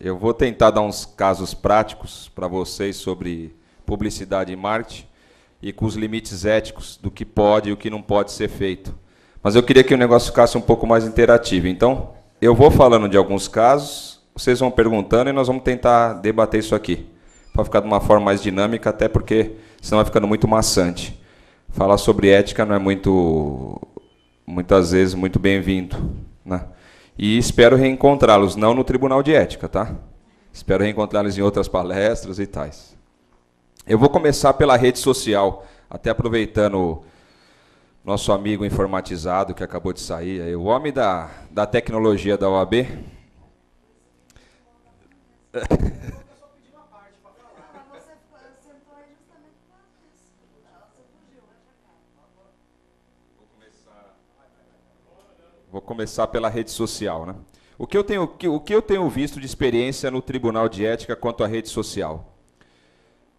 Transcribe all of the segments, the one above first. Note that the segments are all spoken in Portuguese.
Eu vou tentar dar uns casos práticos para vocês sobre publicidade e marketing e com os limites éticos do que pode e o que não pode ser feito. Mas eu queria que o negócio ficasse um pouco mais interativo. Então, eu vou falando de alguns casos, vocês vão perguntando e nós vamos tentar debater isso aqui, para ficar de uma forma mais dinâmica, até porque senão vai ficando muito maçante. Falar sobre ética não é muitas vezes muito bem-vindo, né? E espero reencontrá-los, não no Tribunal de Ética, tá? Espero reencontrá-los em outras palestras e tais. Eu vou começar pela rede social, até aproveitando nosso amigo informatizado que acabou de sair, aí, o homem da tecnologia da OAB. Vou começar pela rede social, né? O que eu tenho visto de experiência no Tribunal de Ética quanto à rede social?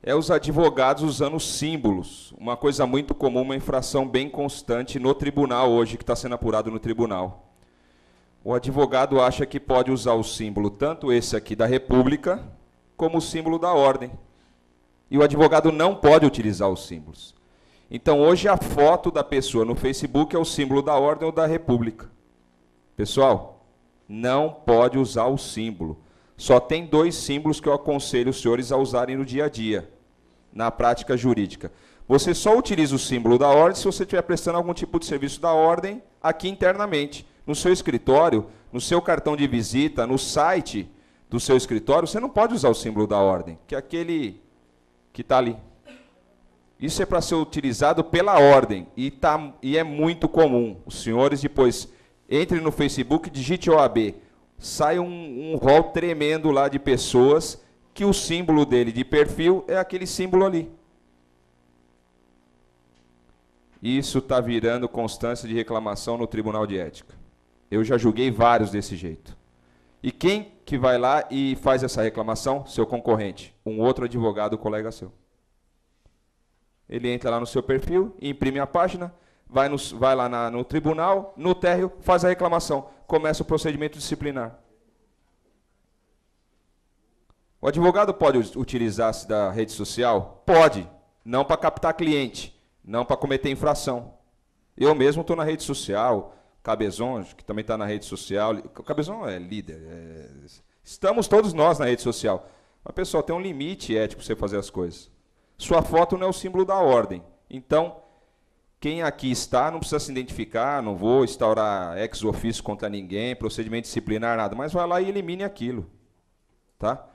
É os advogados usando símbolos, uma coisa muito comum, uma infração bem constante no tribunal hoje, que está sendo apurado no tribunal. O advogado acha que pode usar o símbolo, tanto esse aqui da República, como o símbolo da Ordem. E o advogado não pode utilizar os símbolos. Então, hoje, a foto da pessoa no Facebook é o símbolo da Ordem ou da República. Pessoal, não pode usar o símbolo. Só tem 2 símbolos que eu aconselho os senhores a usarem no dia a dia, na prática jurídica. Você só utiliza o símbolo da ordem se você estiver prestando algum tipo de serviço da ordem aqui internamente. No seu escritório, no seu cartão de visita, no site do seu escritório, você não pode usar o símbolo da ordem, que é aquele que está ali. Isso é para ser utilizado pela ordem, e é muito comum. Os senhores depois entrem no Facebook, digite OAB, sai um rol tremendo lá de pessoas que o símbolo dele de perfil é aquele símbolo ali. Isso está virando constância de reclamação no Tribunal de Ética. Eu já julguei vários desse jeito. E quem que vai lá e faz essa reclamação? Seu concorrente, um outro advogado, colega seu. Ele entra lá no seu perfil, imprime a página, vai lá no tribunal, no térreo, faz a reclamação. Começa o procedimento disciplinar. O advogado pode utilizar-se da rede social? Pode. Não para captar cliente, não para cometer infração. Eu mesmo estou na rede social, Cabezon, que também está na rede social. O Cabezon é líder. Estamos todos nós na rede social. Mas, pessoal, tem um limite ético para você fazer as coisas. Sua foto não é o símbolo da ordem. Então, quem aqui está não precisa se identificar, não vou instaurar ex officio contra ninguém, procedimento disciplinar, nada, mas vai lá e elimine aquilo. Tá?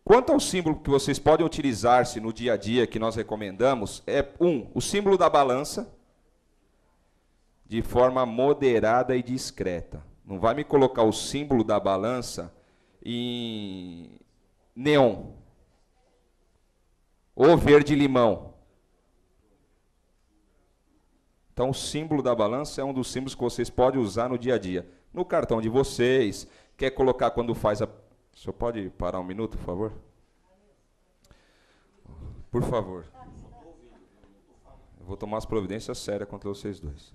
Quanto ao símbolo que vocês podem utilizar-se no dia a dia, que nós recomendamos, é o símbolo da balança, de forma moderada e discreta. Não vai me colocar o símbolo da balança em neon ou verde-limão. Então, o símbolo da balança é um dos símbolos que vocês podem usar no dia a dia. No cartão de vocês, quer colocar quando faz a... O senhor pode parar um minuto, por favor? Por favor. Eu vou tomar as providências sérias contra vocês dois.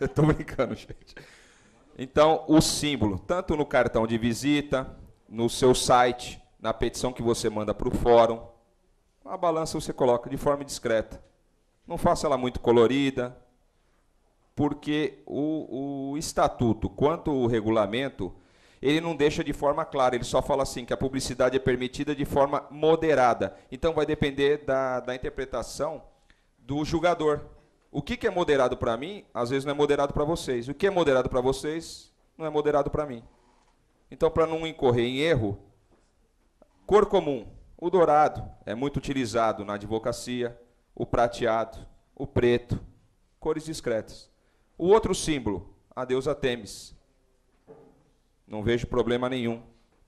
Estou brincando, gente. Então, o símbolo, tanto no cartão de visita, no seu site, na petição que você manda para o fórum, a balança você coloca de forma discreta. Não faça ela muito colorida, porque o estatuto, quanto o regulamento, ele não deixa de forma clara, ele só fala assim, que a publicidade é permitida de forma moderada. Então, vai depender da interpretação do julgador. O que é moderado para mim, às vezes não é moderado para vocês. O que é moderado para vocês, não é moderado para mim. Então, para não incorrer em erro, cor comum. O dourado é muito utilizado na advocacia, o prateado, o preto, cores discretas. O outro símbolo, a deusa Têmis. Não vejo problema nenhum.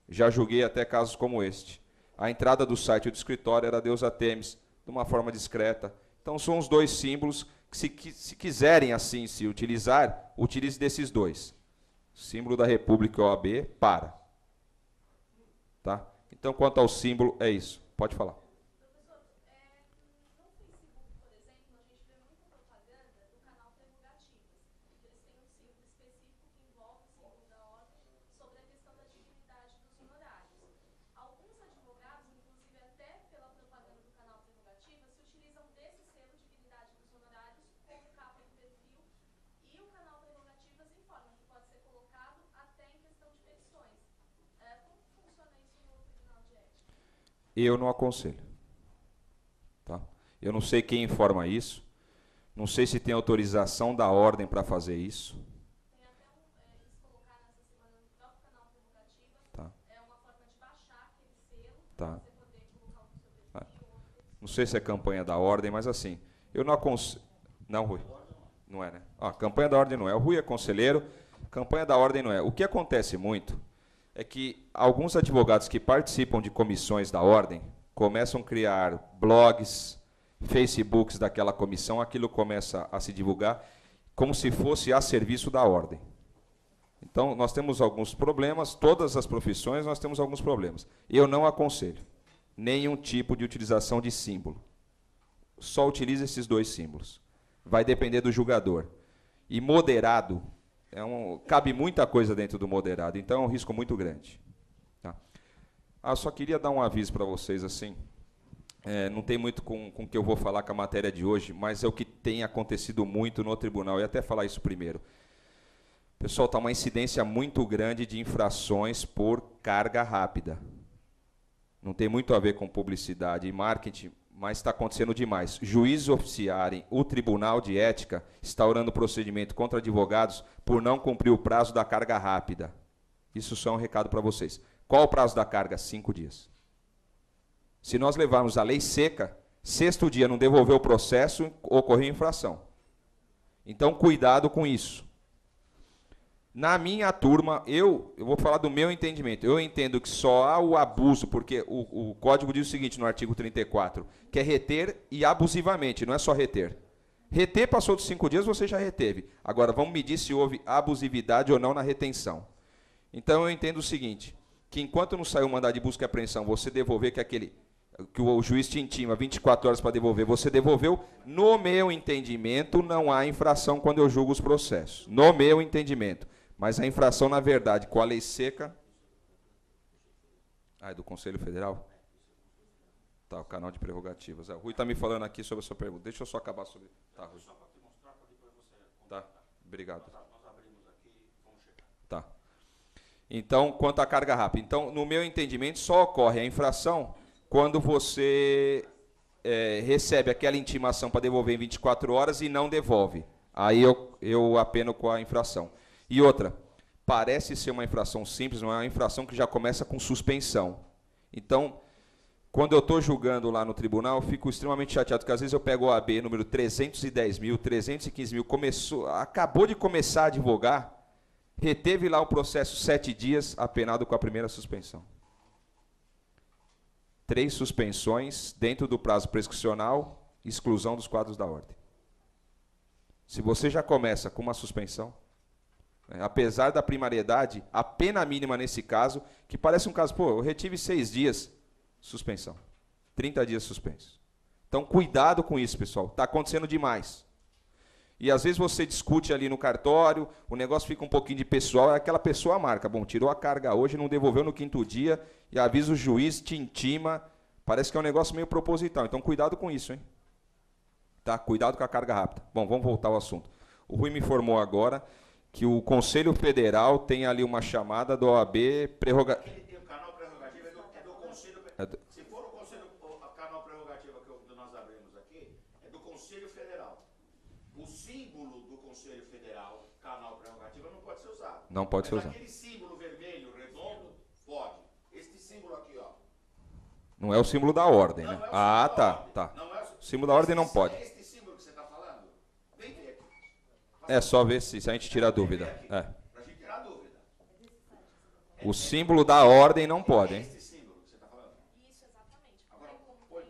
Já julguei até casos como este. A entrada do site do escritório era a deusa Têmis, de uma forma discreta. Então, são os 2 símbolos que, se quiserem assim se utilizar, utilize desses 2. Símbolo da República OAB, para. Tá? Então, quanto ao símbolo, é isso. Pode falar. Eu não aconselho. Tá? Eu não sei quem informa isso. Não sei se tem autorização da ordem para fazer isso. Tem até eles colocaram essa semana no próprio canal Prerrogativas. Tá. É uma forma de baixar aquele selo, Tá. para você poder colocar o seu Tá. perfil. Não sei se é campanha da ordem, mas assim, eu não aconselho. Não, Rui. Não é, né? Campanha da ordem não é. O Rui é conselheiro, campanha da ordem não é. O que acontece muito é que alguns advogados que participam de comissões da ordem começam a criar blogs, Facebooks daquela comissão, aquilo começa a se divulgar como se fosse a serviço da ordem. Então, nós temos alguns problemas, todas as profissões nós temos alguns problemas. Eu não aconselho nenhum tipo de utilização de símbolo. Só utilize esses 2 símbolos. Vai depender do julgador. E moderado, cabe muita coisa dentro do moderado, então é um risco muito grande. Tá? Só queria dar um aviso para vocês, assim, não tem muito com o que eu vou falar com a matéria de hoje, mas é o que tem acontecido muito no tribunal, eu ia até falar isso primeiro. Pessoal, está uma incidência muito grande de infrações por carga rápida. Não tem muito a ver com publicidade e marketing, mas está acontecendo demais. Juízes oficiarem o Tribunal de Ética instaurando procedimento contra advogados por não cumprir o prazo da carga rápida. Isso só é um recado para vocês. Qual o prazo da carga? 5 dias. Se nós levarmos a lei seca, 6º dia não devolver o processo, ocorreu infração. Então, cuidado com isso. Na minha turma, eu vou falar do meu entendimento. Eu entendo que só há o abuso, porque o Código diz o seguinte, no artigo 34, que é reter e abusivamente, não é só reter. Reter, passou dos 5 dias, você já reteve. Agora, vamos medir se houve abusividade ou não na retenção. Então, eu entendo o seguinte, que enquanto não saiu o mandado de busca e apreensão, você devolver que o juiz te intima 24 horas para devolver, você devolveu, no meu entendimento, não há infração quando eu julgo os processos. No meu entendimento. Mas a infração, na verdade, com a lei seca... é do Conselho Federal? Tá, o canal de prerrogativas. O Rui está me falando aqui sobre a sua pergunta. Deixa eu só acabar sobre... Tá, Rui. Só para te mostrar, para depois você... Tá, obrigado. Nós abrimos aqui e vamos checar. Tá. Então, quanto à carga rápida. Então, no meu entendimento, só ocorre a infração quando você recebe aquela intimação para devolver em 24 horas e não devolve. Aí eu apeno com a infração. E outra, parece ser uma infração simples, não é uma infração que já começa com suspensão. Então, quando eu estou julgando lá no tribunal, eu fico extremamente chateado, porque às vezes eu pego o AB número 310 mil, 315 mil, acabou de começar a advogar, reteve lá o processo 7 dias, apenado com a primeira suspensão. 3 suspensões dentro do prazo prescricional, exclusão dos quadros da ordem. Se você já começa com uma suspensão, apesar da primariedade, a pena mínima nesse caso, que parece um caso, eu retive 6 dias, suspensão. 30 dias suspenso. Então, cuidado com isso, pessoal. Está acontecendo demais. E, às vezes, você discute ali no cartório, o negócio fica um pouquinho de pessoal, aquela pessoa marca. Bom, tirou a carga hoje, não devolveu no 5º dia, e avisa o juiz, te intima. Parece que é um negócio meio proposital. Então, cuidado com isso, hein? Tá? Cuidado com a carga rápida. Bom, vamos voltar ao assunto. O Rui me informou agora que o Conselho Federal tem ali uma chamada do OAB prerrogativa. O canal prerrogativa é do Conselho. Se for o Conselho, o canal prerrogativa que nós abrimos aqui, é do Conselho Federal. O símbolo do Conselho Federal, canal prerrogativa, não pode ser usado. Não pode ser usado. Aquele símbolo vermelho, redondo, pode. Este símbolo aqui, ó. Não é o símbolo da ordem, Não né? é o símbolo Tá. da ordem. Tá. Não é O símbolo da ordem não pode. É este símbolo que você está falando? Vem ver aqui. É só ver se a gente tira a dúvida. Para a gente tirar a dúvida. O símbolo da ordem não pode, hein? Este símbolo que você está falando. Isso, exatamente. Agora, põe.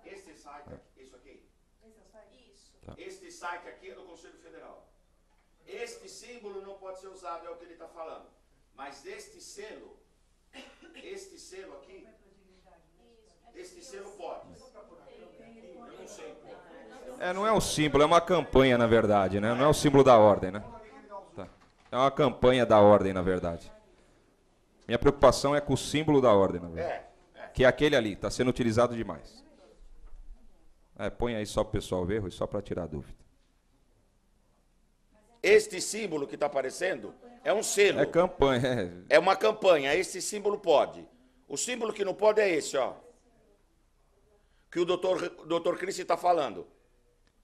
Este site aqui, isso aqui. Isso. Este site aqui é do Conselho Federal. Este símbolo não pode ser usado, é o que ele está falando. Mas este selo aqui, este selo pode. Eu não sei. Não é um símbolo, é uma campanha, na verdade, né? Não é o símbolo da ordem, né? Tá. É uma campanha da ordem, na verdade. Minha preocupação é com o símbolo da ordem, na verdade. Que é aquele ali, está sendo utilizado demais. Põe aí só para o pessoal ver, Rui, só para tirar a dúvida. Este símbolo que está aparecendo é um selo. É campanha. É uma campanha, esse símbolo pode. O símbolo que não pode é esse, ó. Que o doutor Cristian está falando.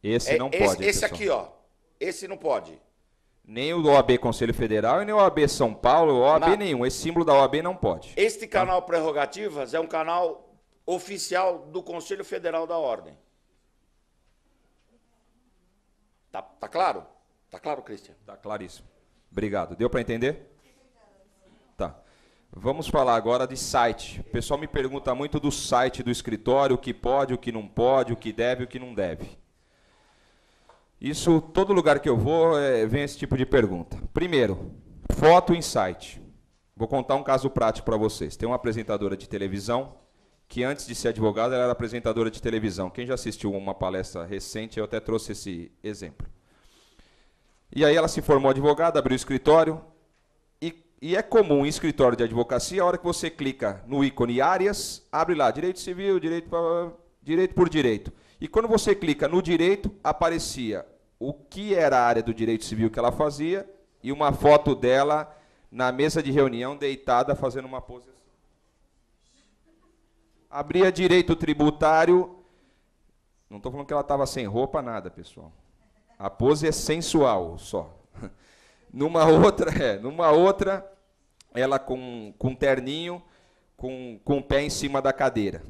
Esse não pode. Esse aqui, ó. Esse não pode. Nem o OAB Conselho Federal e nem o OAB São Paulo, OAB nenhum. Esse símbolo da OAB não pode. Este canal Prerrogativas é um canal oficial do Conselho Federal da Ordem. Tá claro? Tá claro, Cristian? Tá claríssimo. Obrigado. Deu para entender? Tá. Vamos falar agora de site. O pessoal me pergunta muito do site do escritório, o que pode, o que não pode, o que deve, o que não deve. Isso, todo lugar que eu vou, vem esse tipo de pergunta. Primeiro, foto em site. Vou contar um caso prático para vocês. Tem uma apresentadora de televisão, que antes de ser advogada, ela era apresentadora de televisão. Quem já assistiu uma palestra recente, eu até trouxe esse exemplo. E aí ela se formou advogada, abriu o escritório, e é comum em escritório de advocacia, a hora que você clica no ícone áreas, abre lá, direito civil, direito por direito. E quando você clica no direito, aparecia o que era a área do direito civil que ela fazia e uma foto dela na mesa de reunião, deitada, fazendo uma pose assim. Abria direito tributário, não estou falando que ela estava sem roupa, nada, pessoal. A pose é sensual, só. Numa outra, ela com terninho, com o pé em cima da cadeira.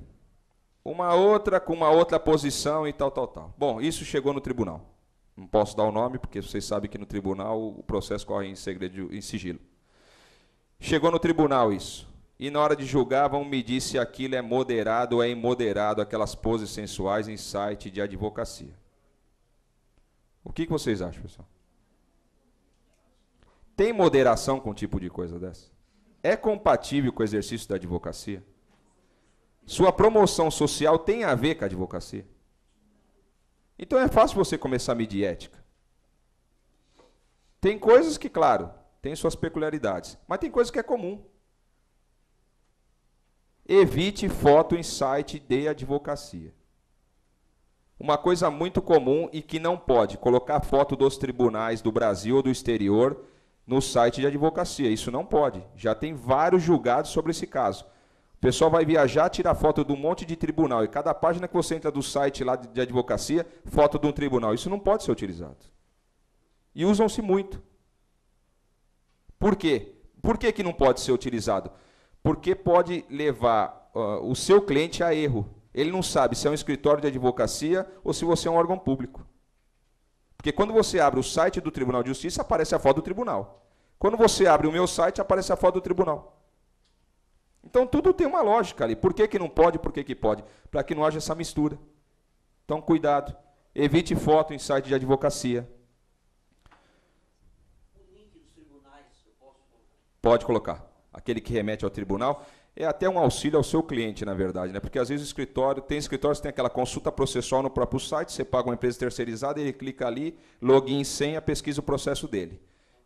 Uma outra com uma outra posição e tal. Bom, isso chegou no tribunal. Não posso dar o nome, porque vocês sabem que no tribunal o processo corre em segredo, em sigilo. Chegou no tribunal isso. E na hora de julgar, vão medir se aquilo é moderado ou é imoderado, aquelas poses sensuais em site de advocacia. O que vocês acham, pessoal? Tem moderação com um tipo de coisa dessa? É compatível com o exercício da advocacia? Sua promoção social tem a ver com a advocacia? Então é fácil você começar a medir ética. Tem coisas que, claro, tem suas peculiaridades, mas tem coisas que é comum. Evite foto em site de advocacia. Uma coisa muito comum e que não pode, colocar foto dos tribunais do Brasil ou do exterior no site de advocacia. Isso não pode. Já tem vários julgados sobre esse caso. O pessoal vai viajar, tira foto de um monte de tribunal, e cada página que você entra do site lá de advocacia, foto de um tribunal. Isso não pode ser utilizado. E usam-se muito. Por quê? Por que não pode ser utilizado? Porque pode levar o seu cliente a erro. Ele não sabe se é um escritório de advocacia ou se você é um órgão público. Porque quando você abre o site do Tribunal de Justiça, aparece a foto do tribunal. Quando você abre o meu site, aparece a foto do tribunal. Então, tudo tem uma lógica ali. Por que não pode, por que pode? Para que não haja essa mistura. Então, cuidado. Evite foto em site de advocacia. O link dos tribunais, eu posso colocar? Pode colocar. Aquele que remete ao tribunal. É até um auxílio ao seu cliente, na verdade, né? Porque às vezes tem escritórios que tem aquela consulta processual no próprio site, você paga uma empresa terceirizada, ele clica ali, login, senha, pesquisa o processo dele.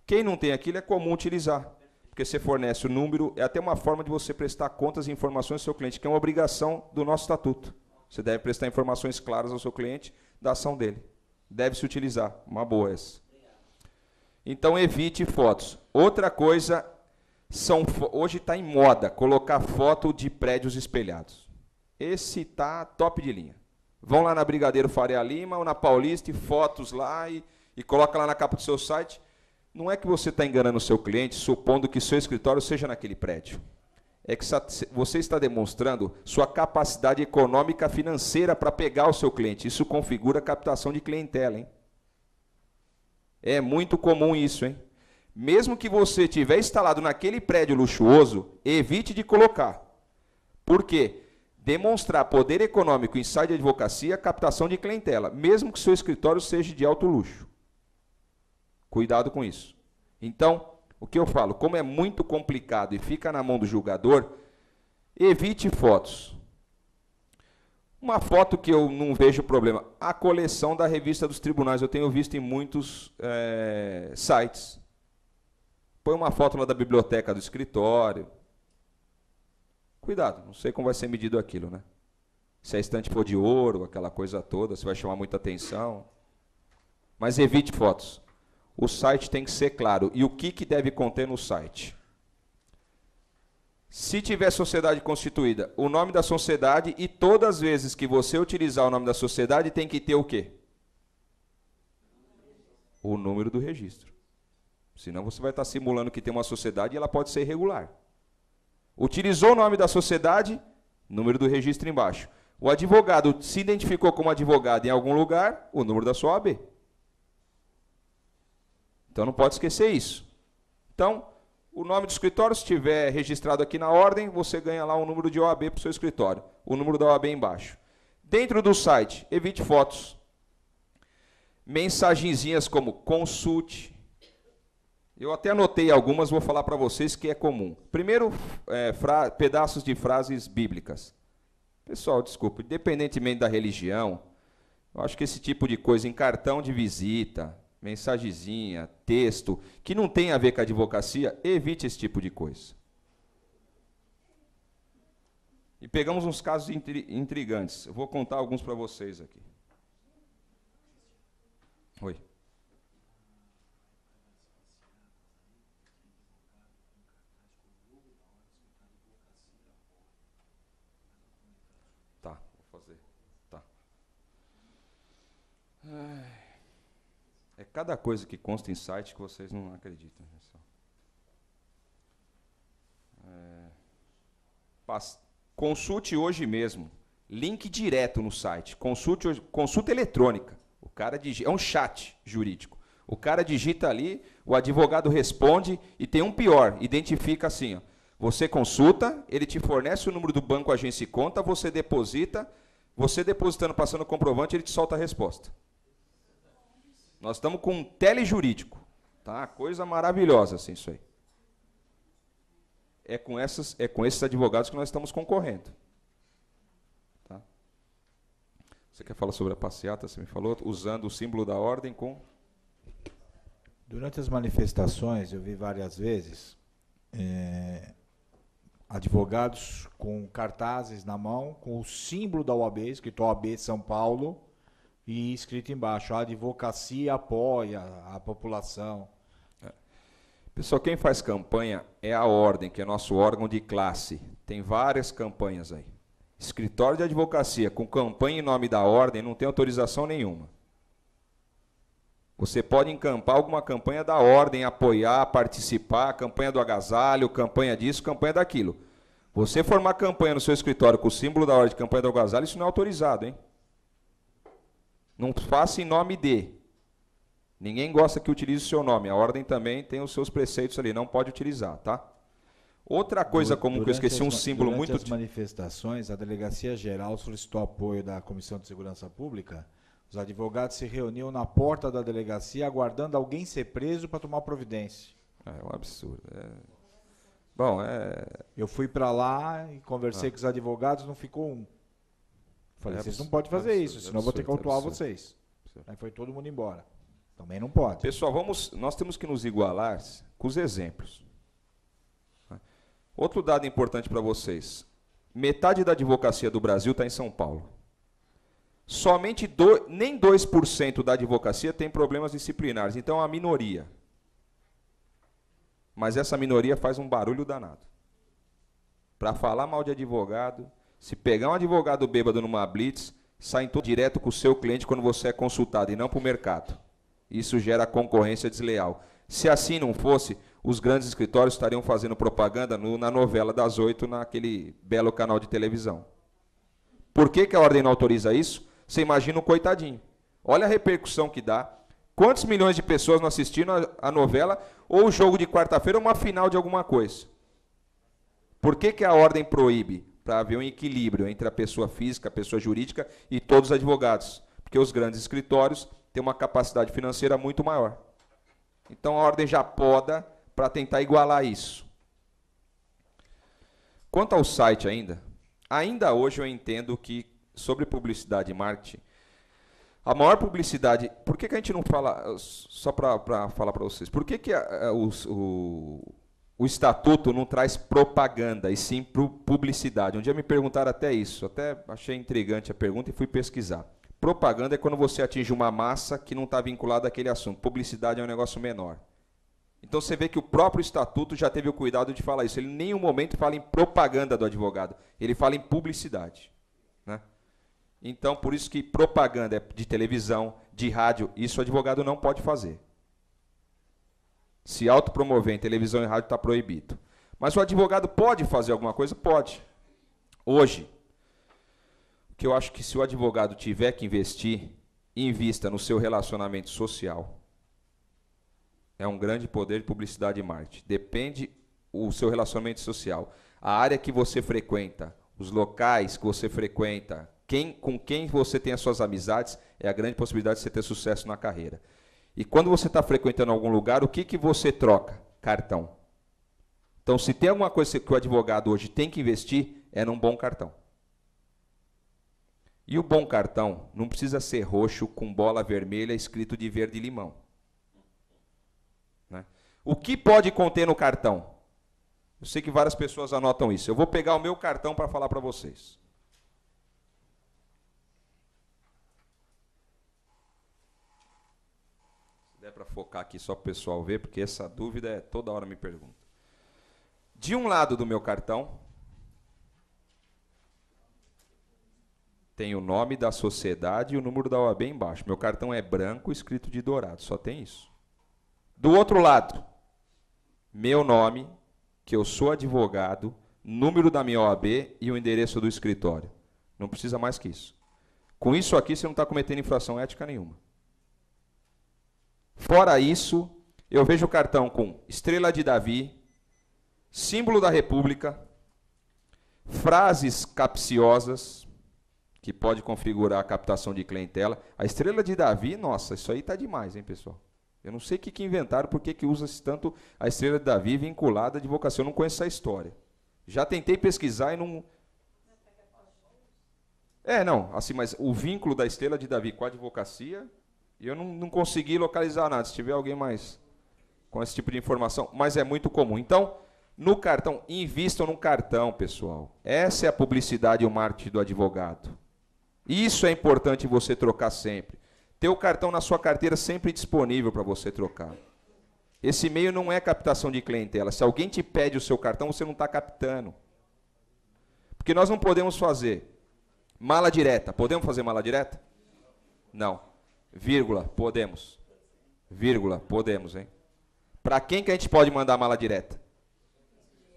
Quem não tem aquilo é comum utilizar, porque você fornece o número, é até uma forma de você prestar contas e informações ao seu cliente, que é uma obrigação do nosso estatuto. Você deve prestar informações claras ao seu cliente da ação dele. Deve se utilizar, uma boa essa. Então evite fotos. Outra coisa, hoje está em moda colocar foto de prédios espelhados. Esse está top de linha. Vão lá na Brigadeiro Faria Lima ou na Paulista e fotos lá e coloca lá na capa do seu site. Não é que você está enganando o seu cliente, supondo que seu escritório seja naquele prédio. É que você está demonstrando sua capacidade econômica financeira para pegar o seu cliente. Isso configura captação de clientela, hein? É muito comum isso, hein? Mesmo que você tiver instalado naquele prédio luxuoso, evite de colocar. Por quê? Demonstrar poder econômico em site de advocacia, captação de clientela, mesmo que seu escritório seja de alto luxo. Cuidado com isso. Então, o que eu falo, como é muito complicado e fica na mão do julgador, evite fotos. Uma foto que eu não vejo problema, a coleção da revista dos tribunais, eu tenho visto em muitos sites. Põe uma foto lá da biblioteca do escritório. Cuidado, não sei como vai ser medido aquilo, né? Se a estante for de ouro, aquela coisa toda, se vai chamar muita atenção. Mas evite fotos. O site tem que ser claro. E o que deve conter no site? Se tiver sociedade constituída, o nome da sociedade, e todas as vezes que você utilizar o nome da sociedade, tem que ter o quê? O número do registro. Senão você vai estar simulando que tem uma sociedade e ela pode ser irregular. Utilizou o nome da sociedade, número do registro embaixo. O advogado se identificou como advogado em algum lugar, o número da sua OAB. Então não pode esquecer isso. Então, o nome do escritório, se estiver registrado aqui na ordem, você ganha lá um número de OAB para o seu escritório. O número da OAB embaixo. Dentro do site, evite fotos. Mensagenzinhas como consulte. Eu até anotei algumas, vou falar para vocês que é comum. Primeiro, pedaços de frases bíblicas. Pessoal, desculpa, independentemente da religião, eu acho que esse tipo de coisa em cartão de visita, mensagenzinha, texto, que não tem a ver com a advocacia, evite esse tipo de coisa. E pegamos uns casos intrigantes. Eu vou contar alguns para vocês aqui. Oi. Tá, vou fazer. Tá. É cada coisa que consta em site que vocês não acreditam. Consulte hoje mesmo. Link direto no site. Consulta eletrônica. O cara é um chat jurídico. O cara digita ali, o advogado responde e tem um pior. Identifica assim, ó. Você consulta, ele te fornece o número do banco, agência e conta, você deposita, você depositando, passando o comprovante, ele te solta a resposta. Nós estamos com um telejurídico, tá? Coisa maravilhosa, assim, isso aí. É com esses advogados que nós estamos concorrendo. Tá? Você quer falar sobre a passeata, você me falou, usando o símbolo da ordem com... Durante as manifestações, eu vi várias vezes advogados com cartazes na mão, com o símbolo da OAB, escrito OAB São Paulo, e escrito embaixo, a advocacia apoia a população. Pessoal, quem faz campanha é a ordem, que é nosso órgão de classe. Tem várias campanhas aí. Escritório de advocacia com campanha em nome da ordem não tem autorização nenhuma. Você pode encampar alguma campanha da ordem, apoiar, participar, campanha do agasalho, campanha disso, campanha daquilo. Você formar campanha no seu escritório com o símbolo da ordem de campanha do agasalho, isso não é autorizado, hein? Não faça em nome de. Ninguém gosta que utilize o seu nome. A ordem também tem os seus preceitos ali, não pode utilizar, tá? Outra coisa comum que eu esqueci, um símbolo muito... Durante as manifestações, a Delegacia Geral solicitou apoio da Comissão de Segurança Pública. Os advogados se reuniam na porta da delegacia aguardando alguém ser preso para tomar providência. É um absurdo. Bom, eu fui para lá e conversei com os advogados, não ficou um. Falei, vocês não podem fazer isso, senão eu vou ter que autuar vocês. Aí foi todo mundo embora. Também não pode. Pessoal, nós temos que nos igualar com os exemplos. Outro dado importante para vocês. Metade da advocacia do Brasil está em São Paulo. Somente nem 2% da advocacia tem problemas disciplinares. Então, é uma minoria. Mas essa minoria faz um barulho danado. Para falar mal de advogado, se pegar um advogado bêbado numa blitz, sai direto com o seu cliente quando você é consultado e não para o mercado. Isso gera concorrência desleal. Se assim não fosse, os grandes escritórios estariam fazendo propaganda na novela das 8, naquele belo canal de televisão. Por que a ordem não autoriza isso? Você imagina um coitadinho. Olha a repercussão que dá. Quantos milhões de pessoas não assistindo a novela ou o jogo de quarta-feira ou uma final de alguma coisa? Por que a ordem proíbe? Para haver um equilíbrio entre a pessoa física, a pessoa jurídica e todos os advogados. Porque os grandes escritórios têm uma capacidade financeira muito maior. Então a ordem já poda para tentar igualar isso. Quanto ao site ainda hoje eu entendo que, sobre publicidade e marketing, a maior publicidade... Por que a gente não fala... Só para falar para vocês. Por que o estatuto não traz propaganda, e sim publicidade? Um dia me perguntaram até isso. Até achei intrigante a pergunta e fui pesquisar. Propaganda é quando você atinge uma massa que não está vinculada àquele assunto. Publicidade é um negócio menor. Então você vê que o próprio estatuto já teve o cuidado de falar isso. Ele em nenhum momento fala em propaganda do advogado, ele fala em publicidade, né? Então, por isso que propaganda de televisão, de rádio, isso o advogado não pode fazer. Se autopromover em televisão e rádio está proibido. Mas o advogado pode fazer alguma coisa? Pode. Hoje, o que eu acho que se o advogado tiver que investir, invista no seu relacionamento social. É um grande poder de publicidade e marketing. Depende o seu relacionamento social. A área que você frequenta, os locais que você frequenta, com quem você tem as suas amizades, é a grande possibilidade de você ter sucesso na carreira. E quando você está frequentando algum lugar, o que você troca? Cartão. Então, se tem alguma coisa que o advogado hoje tem que investir, é num bom cartão. E o bom cartão não precisa ser roxo com bola vermelha escrito de verde limão. Né? O que pode conter no cartão? Eu sei que várias pessoas anotam isso. Eu vou pegar o meu cartão para falar para vocês. Se der para focar aqui só para o pessoal ver, porque essa dúvida é toda hora me pergunta. De um lado do meu cartão, tem o nome da sociedade e o número da OAB embaixo. Meu cartão é branco, escrito de dourado, só tem isso. Do outro lado, meu nome, que eu sou advogado, número da minha OAB e o endereço do escritório. Não precisa mais que isso. Com isso aqui, você não está cometendo infração ética nenhuma. Fora isso, eu vejo o cartão com estrela de Davi, símbolo da República, frases capciosas, que pode configurar a captação de clientela. A estrela de Davi, nossa, isso aí está demais, hein, pessoal? Eu não sei o que inventaram, por que usa-se tanto a estrela de Davi vinculada à advocacia. Eu não conheço essa história. Já tentei pesquisar e não... não, assim, mas o vínculo da estrela de Davi com a advocacia, eu não consegui localizar nada. Se tiver alguém mais com esse tipo de informação, mas é muito comum. Então, no cartão, invistam no cartão, pessoal. Essa é a publicidade e o marketing do advogado. Isso é importante você trocar sempre. Ter o cartão na sua carteira sempre disponível para você trocar. Esse meio não é captação de clientela. Se alguém te pede o seu cartão, você não está captando. Porque nós não podemos fazer mala direta. Podemos fazer mala direta? Não. Vírgula, podemos. Vírgula, podemos, hein? Para quem que a gente pode mandar mala direta?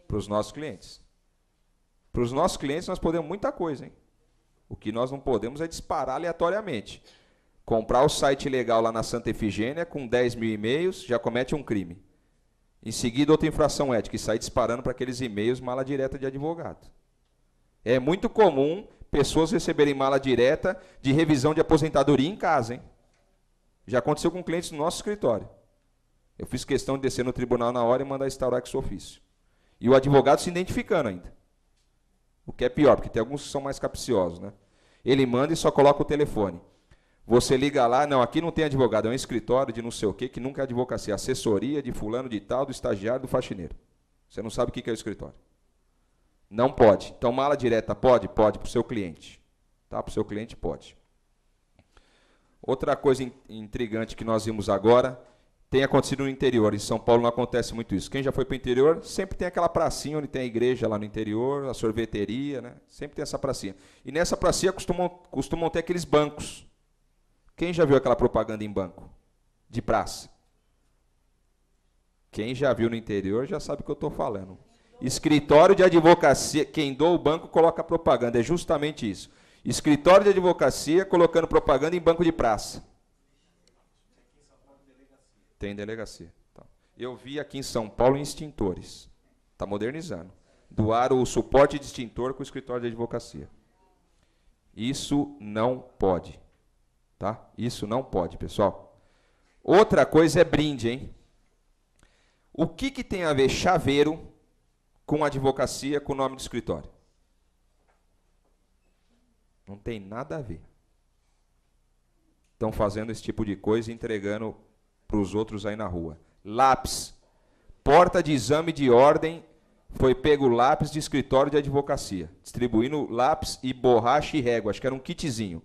Para os nossos clientes. Para os nossos clientes nós podemos muita coisa, hein? O que nós não podemos é disparar aleatoriamente. Comprar o site legal lá na Santa Efigênia com 10 mil e-mails, já comete um crime. Em seguida, outra infração ética, e sai disparando para aqueles e-mails mala direta de advogado. É muito comum pessoas receberem mala direta de revisão de aposentadoria em casa, hein? Já aconteceu com clientes do nosso escritório. Eu fiz questão de descer no tribunal na hora e mandar instaurar ex ofício. E o advogado se identificando ainda. O que é pior, porque tem alguns que são mais capciosos, né? Ele manda e só coloca o telefone. Você liga lá, não, aqui não tem advogado, é um escritório de não sei o quê, que nunca é advocacia, assessoria de fulano de tal, do estagiário, do faxineiro. Você não sabe o que é o escritório. Não pode. Então, mala direta pode? Pode, para o seu cliente. Tá? Para o seu cliente, pode. Outra coisa intrigante que nós vimos agora, tem acontecido no interior. Em São Paulo não acontece muito isso. Quem já foi para o interior, sempre tem aquela pracinha onde tem a igreja lá no interior, a sorveteria, né? Sempre tem essa pracinha. E nessa pracinha costumam ter aqueles bancos. Quem já viu aquela propaganda em banco? De praça? Quem já viu no interior já sabe o que eu estou falando. Escritório de advocacia, quem doa o banco coloca propaganda, é justamente isso. Escritório de advocacia colocando propaganda em banco de praça. Tem delegacia. Então, eu vi aqui em São Paulo em extintores. Está modernizando. Doaram o suporte de extintor com o escritório de advocacia. Isso não pode. Tá? Isso não pode, pessoal. Outra coisa é brinde, hein? O que tem a ver chaveiro com advocacia, com o nome do escritório? Não tem nada a ver. Estão fazendo esse tipo de coisa e entregando para os outros aí na rua. Lápis. Porta de exame de ordem, foi pego lápis de escritório de advocacia. Distribuindo lápis e borracha e régua. Acho que era um kitzinho.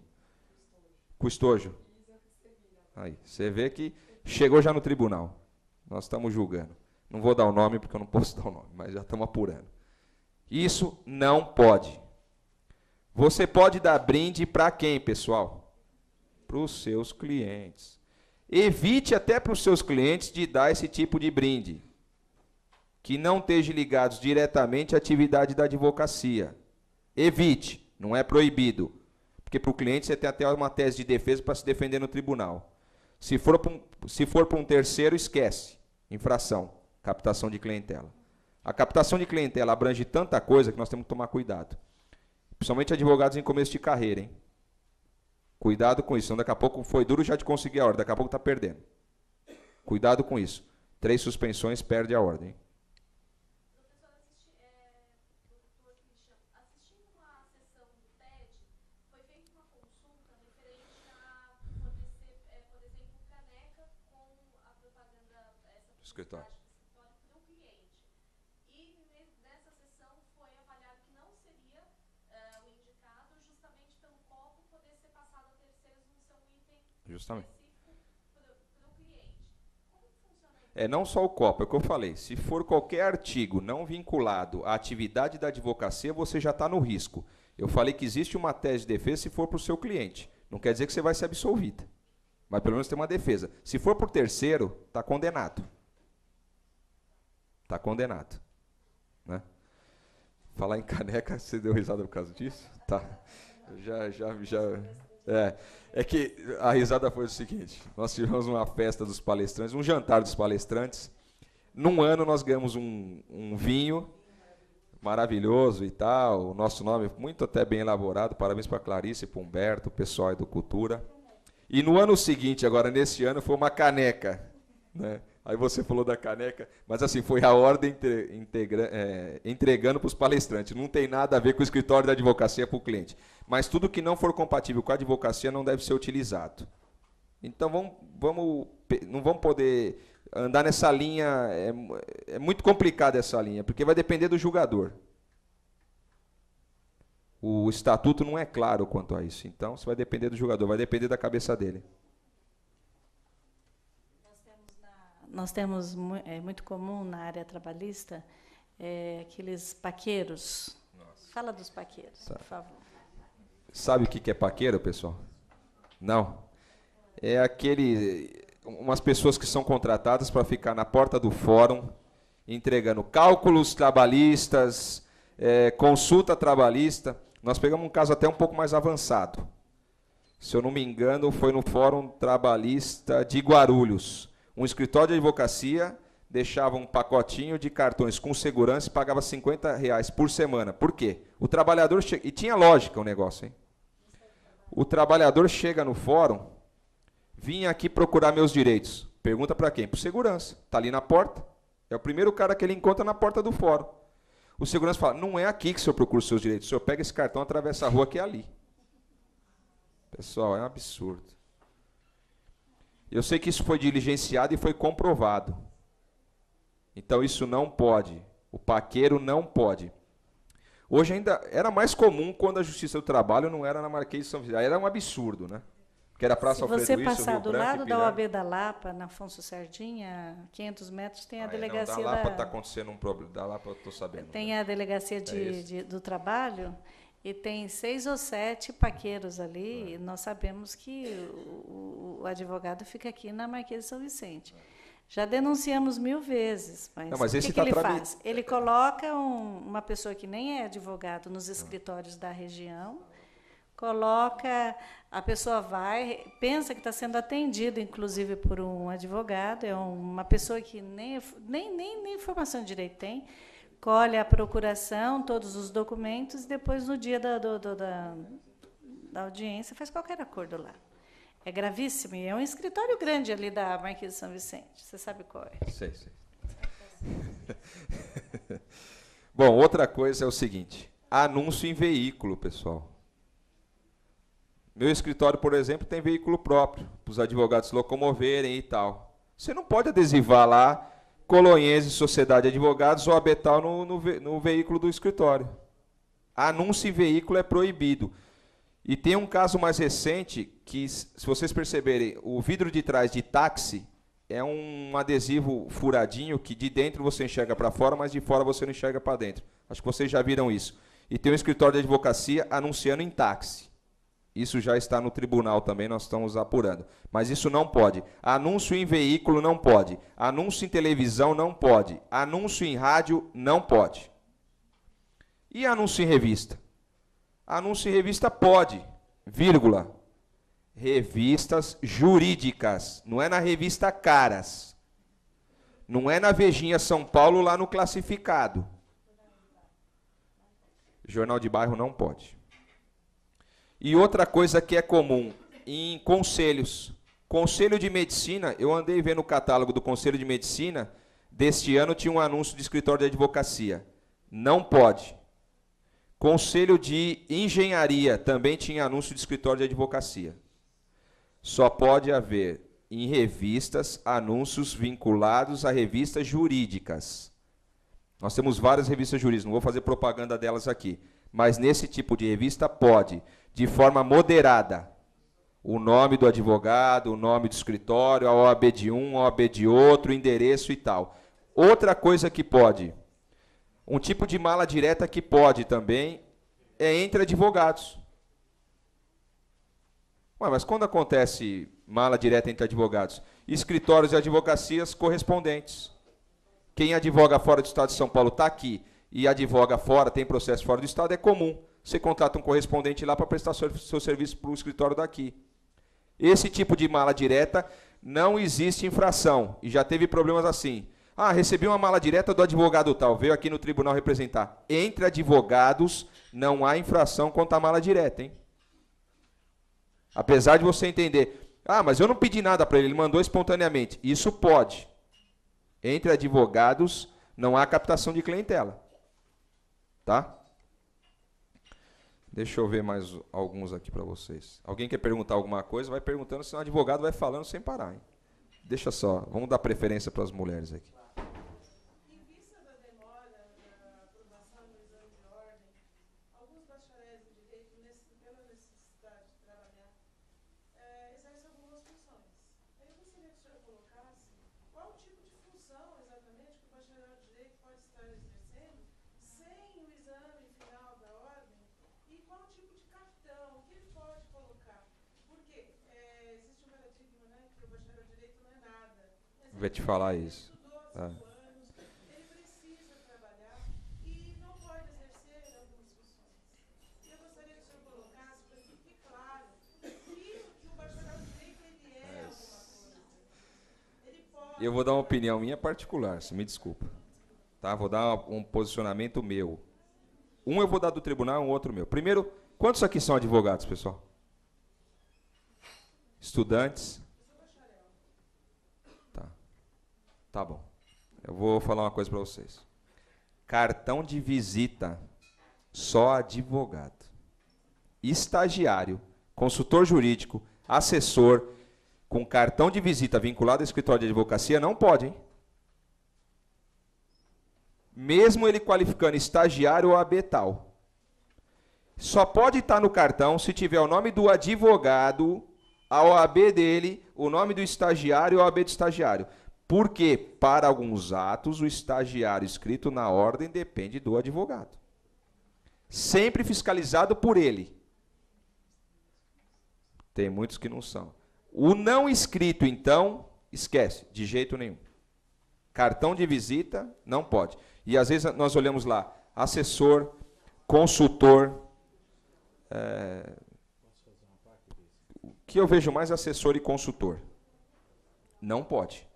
Com estojo. Aí, você vê que chegou já no tribunal. Nós estamos julgando. Não vou dar o nome porque eu não posso dar o nome, mas já estamos apurando. Isso não pode. Você pode dar brinde para quem, pessoal? Para os seus clientes. Evite até para os seus clientes de dar esse tipo de brinde, que não estejam ligados diretamente à atividade da advocacia. Evite, não é proibido. Porque para o cliente você tem até uma tese de defesa para se defender no tribunal. Se for para um terceiro, esquece. Infração, captação de clientela. A captação de clientela abrange tanta coisa que nós temos que tomar cuidado. Principalmente advogados em começo de carreira, hein? Cuidado com isso, senão daqui a pouco foi duro já de conseguir a ordem, daqui a pouco está perdendo. Cuidado com isso. 3 suspensões, perde a ordem. Professor, doutor Christian, assistindo a sessão do TED, foi feita uma consulta referente a fornecer, por exemplo, caneca com a propaganda, essa Escritório. publicidade do escritório para o cliente. E nessa sessão foi avaliado que não seria o indicado, justamente pelo copo poder ser passado a terceiros no seu item Justamente. específico para o cliente. Como que funciona isso? Não só o copo, é o que eu falei. Se for qualquer artigo não vinculado à atividade da advocacia, você já está no risco. Eu falei que existe uma tese de defesa se for para o seu cliente. Não quer dizer que você vai ser absolvida. Mas pelo menos tem uma defesa. Se for por terceiro, está condenado. Está condenado. Né? Falar em caneca, você deu risada por causa disso? Tá. É que a risada foi o seguinte, nós tivemos uma festa dos palestrantes, um jantar dos palestrantes. Num ano nós ganhamos um vinho maravilhoso e tal, o nosso nome muito até bem elaborado, parabéns para a Clarice, para o Humberto, o pessoal aí do Cultura. E no ano seguinte, agora nesse ano, foi uma caneca, né? Aí você falou da caneca, mas assim, foi a ordem entregando para os palestrantes. Não tem nada a ver com o escritório da advocacia para o cliente. Mas tudo que não for compatível com a advocacia não deve ser utilizado. Então, não vamos poder andar nessa linha, é muito complicada essa linha, porque vai depender do julgador. O estatuto não é claro quanto a isso. Então, isso vai depender do julgador, vai depender da cabeça dele. Nós temos, é muito comum na área trabalhista, aqueles paqueiros. Nossa. Fala dos paqueiros, por favor. Sabe o que é paqueiro, pessoal? Não. É umas pessoas que são contratadas para ficar na porta do fórum, entregando cálculos trabalhistas, consulta trabalhista. Nós pegamos um caso até um pouco mais avançado. Se eu não me engano, foi no Fórum Trabalhista de Guarulhos. Um escritório de advocacia deixava um pacotinho de cartões com segurança e pagava R$50 por semana. Por quê? O trabalhador chega... E tinha lógica o negócio, hein? O trabalhador chega no fórum, vim aqui procurar meus direitos. Pergunta para quem? Para o segurança. Está ali na porta. É o primeiro cara que ele encontra na porta do fórum. O segurança fala, não é aqui que o senhor procura os seus direitos. O senhor pega esse cartão, atravessa a rua que é ali. Pessoal, é um absurdo. Eu sei que isso foi diligenciado e foi comprovado. Então, isso não pode. O paqueiro não pode. Hoje ainda era mais comum quando a Justiça do Trabalho não era na Marquês de São Vicente. Aí era um absurdo, né? Que era a Praça Alfredo Se você Wilson, passar Rio do Branco, lado da Ipiranga. OAB da Lapa, na Afonso Sardinha, 500 metros, tem a delegacia não, da Lapa está acontecendo um problema. Da Lapa eu estou sabendo. Tem a delegacia do trabalho e tem 6 ou 7 paqueiros ali. E nós sabemos que o advogado fica aqui na Marquês de São Vicente. Já denunciamos 1000 vezes, mas esse o que ele faz? Ele coloca uma pessoa que nem é advogado nos escritórios da região, coloca, a pessoa vai, pensa que está sendo atendida, inclusive, por um advogado, é uma pessoa que nem informação de direito tem, colhe a procuração, todos os documentos, e depois, no dia da audiência, faz qualquer acordo lá. É gravíssimo, e é um escritório grande ali da Marquês de São Vicente. Você sabe qual é? Sei. Bom, outra coisa é o seguinte, anúncio em veículo, pessoal. Meu escritório, por exemplo, tem veículo próprio, para os advogados se locomoverem e tal. Você não pode adesivar lá Colonhense Sociedade de Advogados ou Abetal no veículo do escritório. Anúncio em veículo é proibido. E tem um caso mais recente que, se vocês perceberem, o vidro de trás de táxi é um adesivo furadinho que de dentro você enxerga para fora, mas de fora você não enxerga para dentro. Acho que vocês já viram isso. E tem um escritório de advocacia anunciando em táxi. Isso já está no tribunal também, nós estamos apurando. Mas isso não pode. Anúncio em veículo não pode. Anúncio em televisão não pode. Anúncio em rádio não pode. E anúncio em revista? Anúncio em revista pode, vírgula. Revistas jurídicas. Não é na revista Caras. Não é na Vejinha São Paulo lá no classificado. Jornal de bairro não pode. E outra coisa que é comum em conselhos. Conselho de Medicina, eu andei vendo o catálogo do Conselho de Medicina, deste ano tinha um anúncio de escritório de advocacia. Não pode. Conselho de Engenharia, também tinha anúncio de escritório de advocacia. Só pode haver em revistas anúncios vinculados a revistas jurídicas. Nós temos várias revistas jurídicas, não vou fazer propaganda delas aqui. Mas nesse tipo de revista pode, de forma moderada, o nome do advogado, o nome do escritório, a OAB de um, a OAB de outro, o endereço e tal. Outra coisa que pode, um tipo de mala direta que pode também, é entre advogados. Ué, mas quando acontece mala direta entre advogados? Escritórios e advocacias correspondentes. Quem advoga fora do estado de São Paulo está aqui e advoga fora, tem processo fora do estado, é comum. Você contrata um correspondente lá para prestar seu serviço para o escritório daqui. Esse tipo de mala direta não existe infração. E já teve problemas assim. Ah, recebi uma mala direta do advogado tal, veio aqui no tribunal representar. Entre advogados não há infração quanto à mala direta, hein? Apesar de você entender, ah, mas eu não pedi nada para ele, ele mandou espontaneamente. Isso pode. Entre advogados não há captação de clientela. Tá? Deixa eu ver mais alguns aqui para vocês. Alguém quer perguntar alguma coisa? Vai perguntando, senão o advogado vai falando sem parar, hein? Deixa só, vamos dar preferência para as mulheres aqui. Em vista da demora na aprovação do exame de ordem, alguns bacharéis em direito, pela necessidade de trabalhar, exercem algumas funções. Eu gostaria que o senhor colocasse qual tipo de função exatamente que o bacharel de direito pode estar exercendo sem o exame final da ordem e qual tipo de cartão que ele pode colocar. Porque existe um paradigma, né, que o bacharel de direito não é nada. Vou te falar isso. Ele precisa trabalhar e não pode exercer algumas funções. E eu gostaria que o senhor colocasse para que fique claro que o bacharel de direito ele é alguma coisa. Ele pode. Eu vou dar uma opinião minha particular, se me desculpa. Tá? Vou dar um posicionamento meu. Um eu vou dar do tribunal, um outro meu. Primeiro, quantos aqui são advogados, pessoal? Estudantes? Tá. Tá bom. Eu vou falar uma coisa para vocês. Cartão de visita, só advogado. Estagiário, consultor jurídico, assessor, com cartão de visita vinculado ao escritório de advocacia, não pode, hein? Mesmo ele qualificando estagiário ou OAB tal. Só pode estar no cartão se tiver o nome do advogado, a OAB dele, o nome do estagiário e a OAB do estagiário. Porque, para alguns atos, o estagiário escrito na ordem depende do advogado. Sempre fiscalizado por ele. Tem muitos que não são. O não escrito, então, esquece, de jeito nenhum. Cartão de visita, não pode. E às vezes nós olhamos lá, assessor, consultor. O que eu vejo mais é assessor e consultor. Não pode.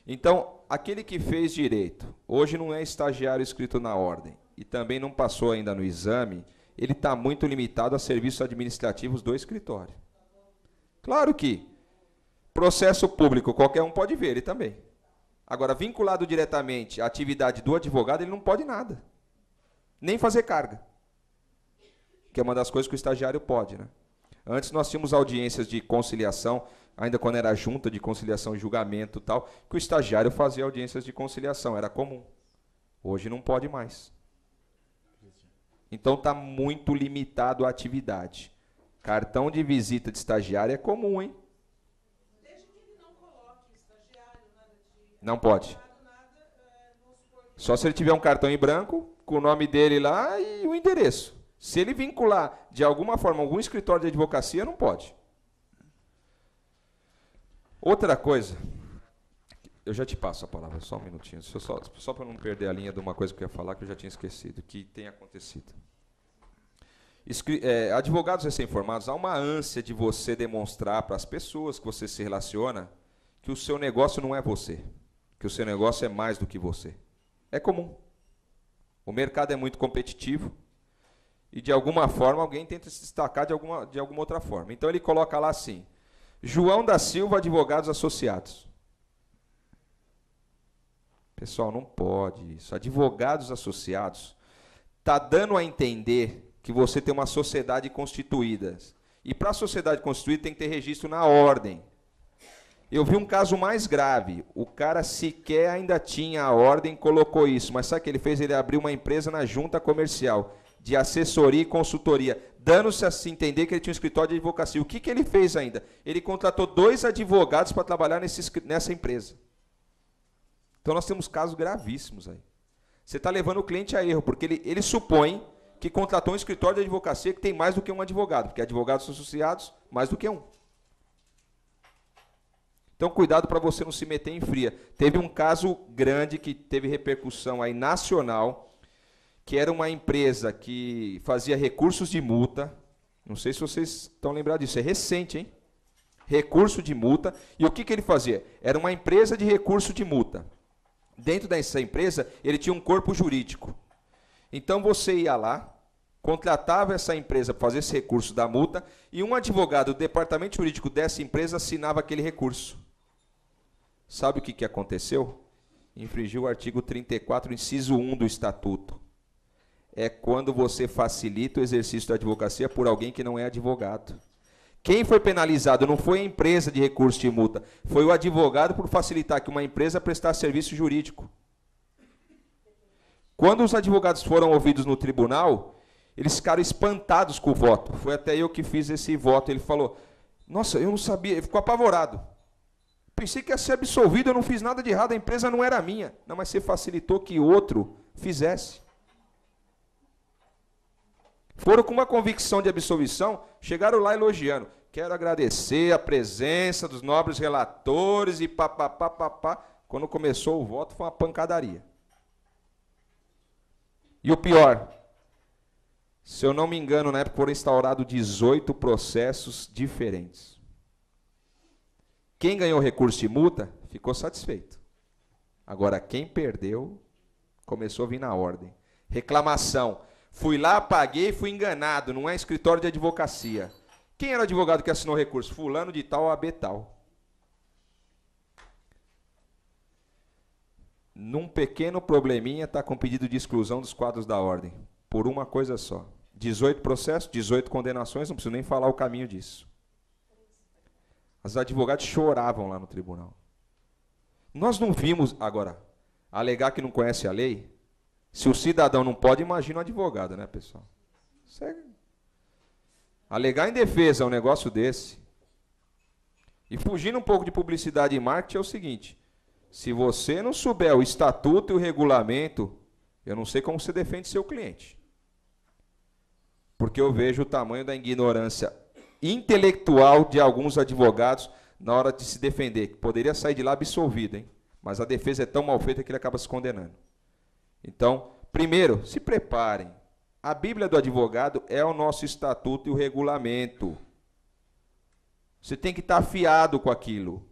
Então, aquele que fez direito, hoje não é estagiário escrito na ordem, e também não passou ainda no exame, ele está muito limitado a serviços administrativos do escritório. Claro que processo público, qualquer um pode ver, ele também. Agora, vinculado diretamente à atividade do advogado, ele não pode nada. Nem fazer carga. Que é uma das coisas que o estagiário pode, né? Antes nós tínhamos audiências de conciliação, ainda quando era junta de conciliação e julgamento e tal, que o estagiário fazia audiências de conciliação, era comum. Hoje não pode mais. Então está muito limitado a atividade. Cartão de visita de estagiário é comum, hein? Desde que ele não coloque o estagiário Não pode. Só se ele tiver um cartão em branco, com o nome dele lá e o endereço. Se ele vincular de alguma forma algum escritório de advocacia, não pode. Outra coisa, eu já te passo a palavra, só um minutinho, só para não perder a linha de uma coisa que eu ia falar que eu já tinha esquecido, que tem acontecido. Advogados recém-formados, há uma ânsia de você demonstrar para as pessoas que você se relaciona que o seu negócio não é você, que o seu negócio é mais do que você. É comum. O mercado é muito competitivo e, de alguma forma, alguém tenta se destacar de alguma outra forma. Então, ele coloca lá assim, João da Silva, advogados associados. Pessoal, não pode isso. Advogados associados está dando a entender que você tem uma sociedade constituída. E para a sociedade constituída tem que ter registro na ordem. Eu vi um caso mais grave. O cara sequer ainda tinha a ordem, colocou isso. Mas sabe o que ele fez? Ele abriu uma empresa na junta comercial de assessoria e consultoria, dando-se a se entender que ele tinha um escritório de advocacia. O que ele fez ainda? Ele contratou 2 advogados para trabalhar nessa empresa. Então nós temos casos gravíssimos aí. Você está levando o cliente a erro, porque ele supõe que contratou um escritório de advocacia que tem mais do que um advogado, porque advogados associados, mais do que um. Então, cuidado para você não se meter em fria. Teve um caso grande que teve repercussão aí nacional, que era uma empresa que fazia recursos de multa. Não sei se vocês estão lembrados disso, é recente, hein? Recurso de multa. E o que ele fazia? Era uma empresa de recurso de multa. Dentro dessa empresa, ele tinha um corpo jurídico. Então, você ia lá, contratava essa empresa para fazer esse recurso da multa e um advogado do departamento jurídico dessa empresa assinava aquele recurso. Sabe o que aconteceu? Infringiu o artigo 34, inciso 1 do Estatuto. É quando você facilita o exercício da advocacia por alguém que não é advogado. Quem foi penalizado não foi a empresa de recurso de multa, foi o advogado por facilitar que uma empresa prestasse serviço jurídico. Quando os advogados foram ouvidos no tribunal, eles ficaram espantados com o voto. Foi até eu que fiz esse voto. Ele falou, nossa, eu não sabia, ele ficou apavorado. Pensei que ia ser absolvido, eu não fiz nada de errado, a empresa não era minha. Não, mas você facilitou que outro fizesse. Foram com uma convicção de absolvição, chegaram lá elogiando. Quero agradecer a presença dos nobres relatores e papapá. Quando começou o voto, foi uma pancadaria. E o pior, se eu não me engano, na época foram instaurados 18 processos diferentes. Quem ganhou recurso de multa, ficou satisfeito. Agora, quem perdeu, começou a vir na ordem. Reclamação. Fui lá, paguei, fui enganado, não é escritório de advocacia. Quem era o advogado que assinou o recurso? Fulano de tal, AB tal. Num pequeno probleminha, está com pedido de exclusão dos quadros da ordem. Por uma coisa só. 18 processos, 18 condenações, não preciso nem falar o caminho disso. Os advogados choravam lá no tribunal. Nós não vimos, agora, alegar que não conhece a lei. Se o cidadão não pode, imagina o advogado, né, pessoal? Alegar em defesa um negócio desse. E fugindo um pouco de publicidade e marketing é o seguinte, se você não souber o estatuto e o regulamento, eu não sei como você defende seu cliente. Porque eu vejo o tamanho da ignorância intelectual de alguns advogados na hora de se defender, que poderia sair de lá absolvido, hein? Mas a defesa é tão mal feita que ele acaba se condenando. Então, primeiro, se preparem. A Bíblia do advogado é o nosso estatuto e o regulamento. Você tem que estar afiado com aquilo.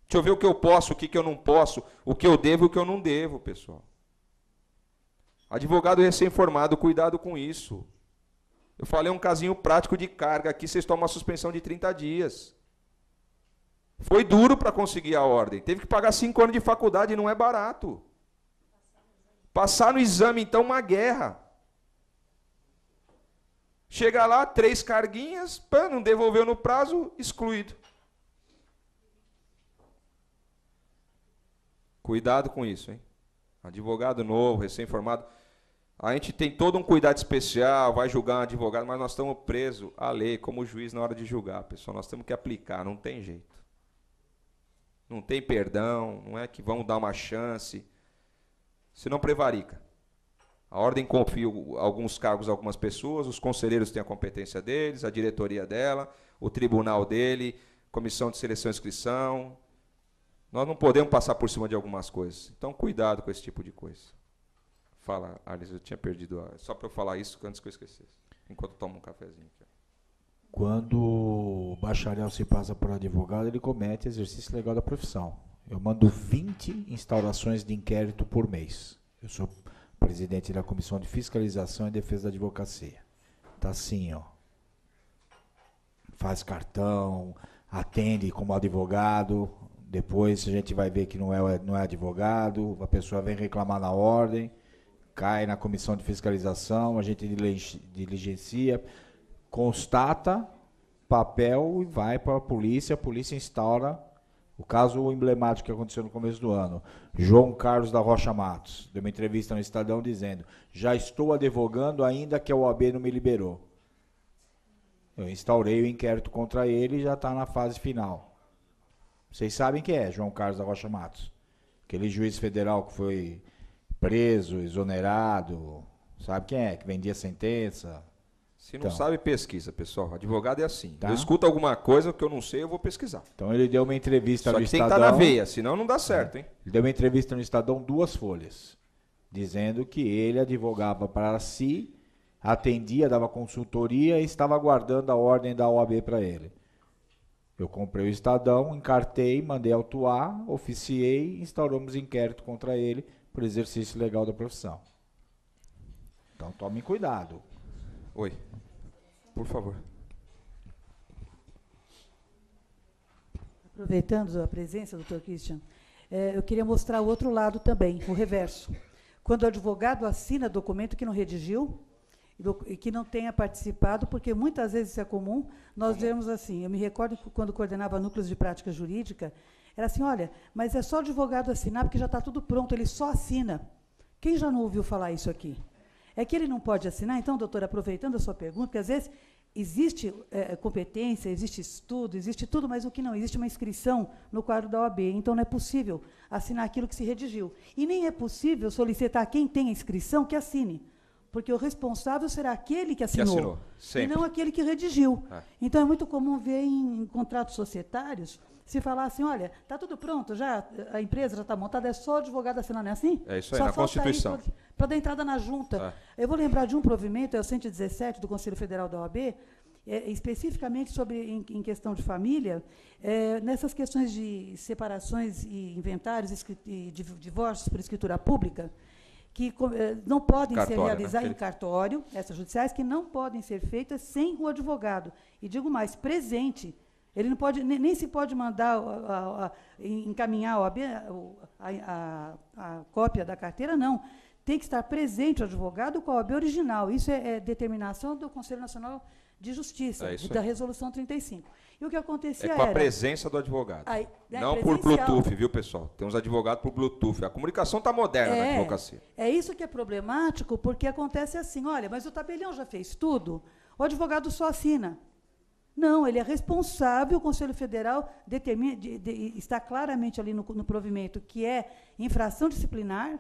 Deixa eu ver o que eu posso, o que eu não posso, o que eu devo e o que eu não devo, pessoal. Advogado recém-formado, cuidado com isso. Eu falei um casinho prático de carga aqui, vocês tomam uma suspensão de 30 dias. Foi duro para conseguir a ordem. Teve que pagar 5 anos de faculdade e não é barato. Passar no exame, então, uma guerra. Chega lá, 3 carguinhas, não devolveu no prazo, excluído. Cuidado com isso, hein? Advogado novo, recém-formado. A gente tem todo um cuidado especial, vai julgar um advogado, mas nós estamos presos à lei, como juiz na hora de julgar, pessoal. Nós temos que aplicar, não tem jeito. Não tem perdão, não é que vamos dar uma chance. Senão prevarica. A ordem confia alguns cargos a algumas pessoas, os conselheiros têm a competência deles, a diretoria dela, o tribunal dele, comissão de seleção e inscrição. Nós não podemos passar por cima de algumas coisas. Então, cuidado com esse tipo de coisa. Fala, Alice, eu tinha perdido. Só para eu falar isso antes que eu esquecesse. Enquanto eu tomo um cafezinho aqui. Quando o bacharel se passa por advogado, ele comete exercício legal da profissão. Eu mando 20 instaurações de inquérito por mês. Eu sou presidente da Comissão de Fiscalização e Defesa da Advocacia. Tá assim, ó. Faz cartão, atende como advogado, depois a gente vai ver que não é advogado, a pessoa vem reclamar na ordem, cai na Comissão de Fiscalização, a gente diligencia, constata papel e vai para a polícia instaura. O caso emblemático que aconteceu no começo do ano, João Carlos da Rocha Matos, deu uma entrevista no Estadão dizendo: já estou advogando ainda que a OAB não me liberou. Eu instaurei o inquérito contra ele e já está na fase final. Vocês sabem quem é João Carlos da Rocha Matos? Aquele juiz federal que foi preso, exonerado, sabe quem é? Que vendia sentença. Se não sabe, pesquisa, pessoal. Advogado é assim. Tá. Eu escuto alguma coisa que eu não sei, eu vou pesquisar. Então ele deu uma entrevista Só no que tem que Estadão. estar na veia, senão não dá certo, hein? Ele deu uma entrevista no Estadão, 2 folhas, dizendo que ele advogava para si, atendia, dava consultoria e estava aguardando a ordem da OAB para ele. Eu comprei o Estadão, encartei, mandei autuar, oficiei, instauramos inquérito contra ele por exercício legal da profissão. Então tomem cuidado. Oi. Por favor. Aproveitando a presença, doutor Christian, eu queria mostrar o outro lado também, o reverso. Quando o advogado assina documento que não redigiu e que não tenha participado, porque muitas vezes isso é comum, nós vemos assim, eu me recordo que quando coordenava núcleos de prática jurídica, era assim, olha, mas é só o advogado assinar, porque já está tudo pronto, ele só assina. Quem já não ouviu falar isso aqui? É que ele não pode assinar? Então, doutor, aproveitando a sua pergunta, porque às vezes existe competência, existe estudo, existe tudo, mas o que não existe é uma inscrição no quadro da OAB. Então, não é possível assinar aquilo que se redigiu. E nem é possível solicitar quem tem a inscrição que assine, porque o responsável será aquele que assinou e não aquele que redigiu. Então, é muito comum ver em contratos societários se falar assim, olha, está tudo pronto, já a empresa já está montada, é só o advogado assinar, não é assim? É isso aí, só na Constituição. Para dar entrada na junta. Eu vou lembrar de um provimento, é o 117 do Conselho Federal da OAB, especificamente sobre em questão de família, nessas questões de separações e inventários e divórcios por escritura pública, que não podem ser realizados em cartório, essas judiciais, que não podem ser feitas sem o advogado. E digo mais, presente. Ele não pode, nem se pode mandar encaminhar a cópia da carteira, não. Tem que estar presente o advogado com a OAB original. Isso é determinação do Conselho Nacional de Justiça, da Resolução 35. E o que acontecia com a presença do advogado. Não por Bluetooth, viu, pessoal? Tem uns advogados por Bluetooth. A comunicação está moderna na advocacia. É isso que é problemático, porque acontece assim, olha, mas o tabelião já fez tudo, o advogado só assina. Não, ele é responsável, o Conselho Federal está claramente ali no provimento que é infração disciplinar,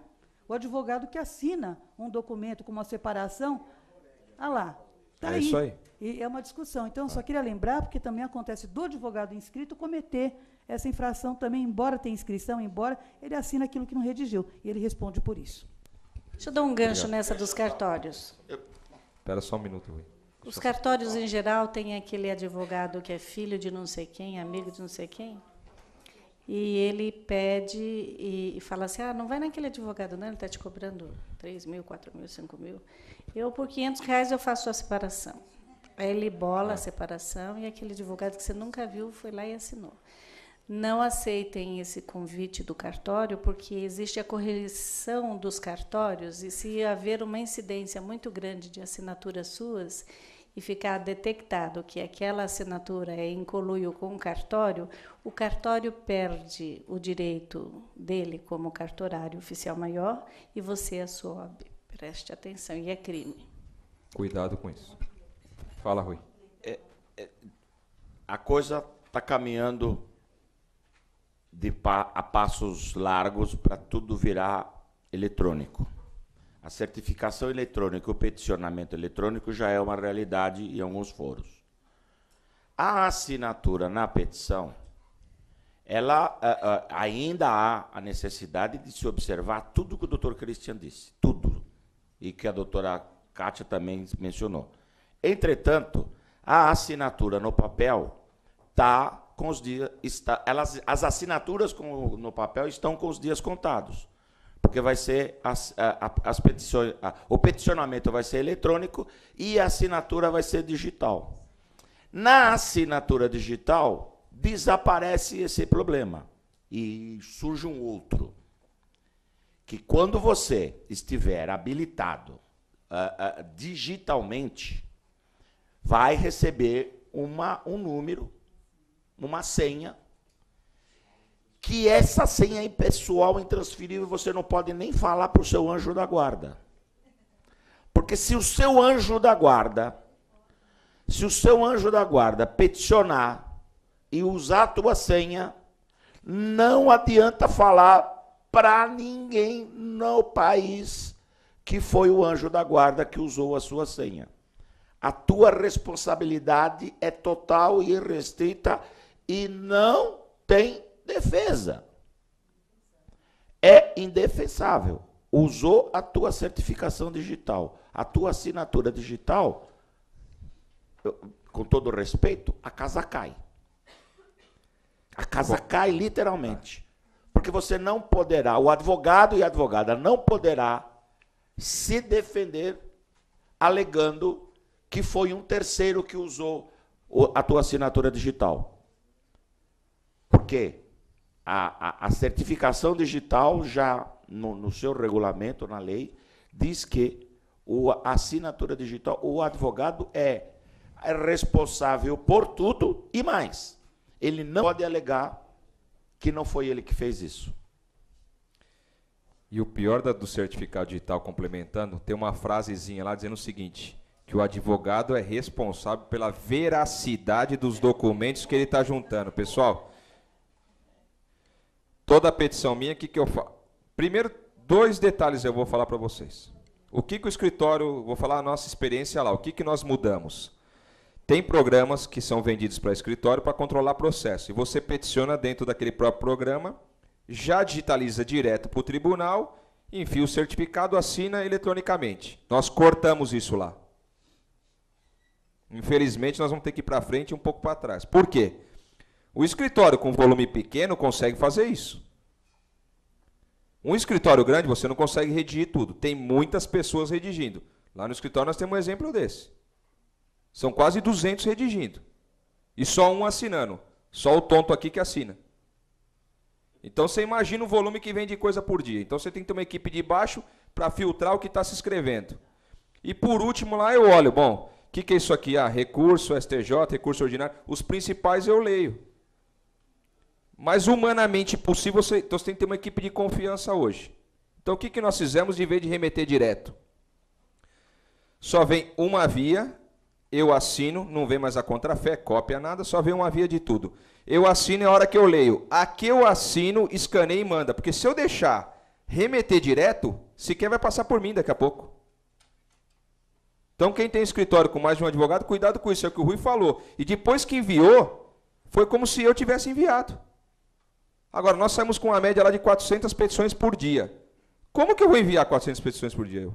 o advogado que assina um documento com uma separação, lá, está aí. Isso aí. E é uma discussão. Então, só queria lembrar, porque também acontece do advogado inscrito cometer essa infração também, embora tenha inscrição, embora ele assina aquilo que não redigiu, e ele responde por isso. Deixa eu dar um gancho nessa dos cartórios. Espera só um minuto, Rui. Os cartórios, em geral, tem aquele advogado que é filho de não sei quem, amigo de não sei quem, e ele pede e fala assim, não vai naquele advogado, não, ele está te cobrando 3 mil, 4 mil, 5 mil. Eu, por R$500, eu faço a separação. Aí ele bola a separação e aquele advogado que você nunca viu foi lá e assinou. Não aceitem esse convite do cartório, porque existe a correção dos cartórios, e se haver uma incidência muito grande de assinaturas suas, e ficar detectado que aquela assinatura é em conluio com o cartório perde o direito dele como cartorário oficial maior e você a sua OAB. Preste atenção, e é crime. Cuidado com isso. Fala, Rui. A coisa está caminhando a passos largos para tudo virar eletrônico. A certificação eletrônica, o peticionamento eletrônico já é uma realidade em alguns foros. A assinatura na petição, ela ainda há a necessidade de se observar tudo que o doutor Christian disse, tudo, e que a doutora Kátia também mencionou. Entretanto, a assinatura no papel está com os dias, as assinaturas no papel estão com os dias contados, porque vai ser as petições, o peticionamento vai ser eletrônico e a assinatura vai ser digital. Na assinatura digital, desaparece esse problema e surge um outro, que quando você estiver habilitado digitalmente, vai receber um número, uma senha, que essa senha é impessoal, intransferível, você não pode nem falar para o seu anjo da guarda. Porque se o seu anjo da guarda peticionar e usar a tua senha, não adianta falar para ninguém no país que foi o anjo da guarda que usou a sua senha. A tua responsabilidade é total e irrestrita e não tem defesa. É indefensável. Usou a tua certificação digital, a tua assinatura digital, com todo respeito, a casa cai. A casa cai literalmente. Porque você não poderá, o advogado e a advogada não poderá se defender alegando que foi um terceiro que usou a tua assinatura digital. Por quê? A certificação digital já, no seu regulamento, na lei, diz que a assinatura digital, o advogado é responsável por tudo e mais. Ele não pode alegar que não foi ele que fez isso. E o pior do certificado digital, complementando, tem uma frasezinha lá dizendo o seguinte, que o advogado é responsável pela veracidade dos documentos que ele está juntando. Pessoal, toda a petição minha, o que eu faço? Primeiro, 2 detalhes eu vou falar para vocês. O que o escritório, vou falar a nossa experiência lá, o que nós mudamos? Tem programas que são vendidos para escritório para controlar processo. E você peticiona dentro daquele próprio programa, já digitaliza direto para o tribunal, enfia o certificado, assina eletronicamente. Nós cortamos isso lá. Infelizmente, nós vamos ter que ir para frente e um pouco para trás. Por quê? O escritório com volume pequeno consegue fazer isso. Um escritório grande, você não consegue redigir tudo. Tem muitas pessoas redigindo. Lá no escritório nós temos um exemplo desse. São quase 200 redigindo. E só um assinando. Só o tonto aqui que assina. Então você imagina o volume que vem de coisa por dia. Então você tem que ter uma equipe de baixo para filtrar o que está se escrevendo. E por último lá eu olho, bom, o que é isso aqui? Ah, recurso, STJ, recurso ordinário. Os principais eu leio. Mas humanamente possível, então você tem que ter uma equipe de confiança hoje. Então o que nós fizemos em vez de remeter direto? Só vem uma via, eu assino, não vem mais a contrafé, cópia, nada, só vem uma via de tudo. Eu assino é a hora que eu leio. A que eu assino, escaneia e manda. Porque se eu deixar remeter direto, sequer vai passar por mim daqui a pouco. Então quem tem escritório com mais de um advogado, cuidado com isso, é o que o Rui falou. E depois que enviou, foi como se eu tivesse enviado. Agora, nós saímos com uma média lá de 400 petições por dia. Como que eu vou enviar 400 petições por dia?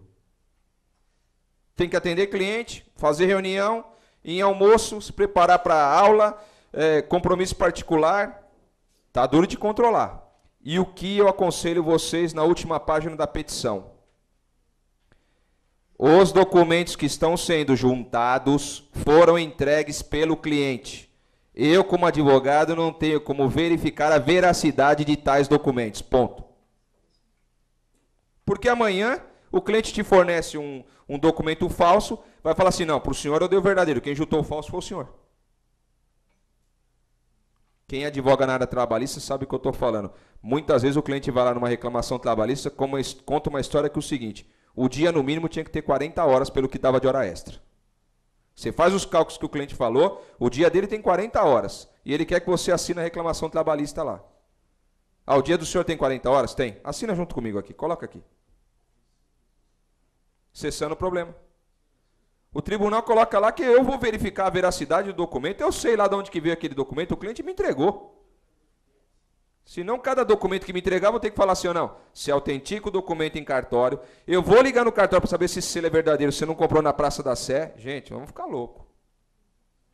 Tem que atender cliente, fazer reunião, ir em almoço, se preparar para a aula, compromisso particular. Está duro de controlar. E o que eu aconselho vocês na última página da petição? Os documentos que estão sendo juntados foram entregues pelo cliente. Eu, como advogado, não tenho como verificar a veracidade de tais documentos. Ponto. Porque amanhã o cliente te fornece um documento falso, vai falar assim, não, para o senhor eu dei o verdadeiro, quem juntou o falso foi o senhor. Quem advoga na área trabalhista sabe o que eu estou falando. Muitas vezes o cliente vai lá numa reclamação trabalhista, conta uma história que é o seguinte, o dia no mínimo tinha que ter 40 horas pelo que dava de hora extra. Você faz os cálculos que o cliente falou, o dia dele tem 40 horas. E ele quer que você assine a reclamação trabalhista lá. Ah, o dia do senhor tem 40 horas? Tem. Assina junto comigo aqui, coloca aqui. Cessando o problema. O tribunal coloca lá que eu vou verificar a veracidade do documento, eu sei lá de onde que veio aquele documento, o cliente me entregou. Se não, cada documento que me entregar, eu vou ter que falar assim, ou não, se autentica o documento em cartório, eu vou ligar no cartório para saber se esse selo é verdadeiro, se você não comprou na Praça da Sé. Gente, vamos ficar louco.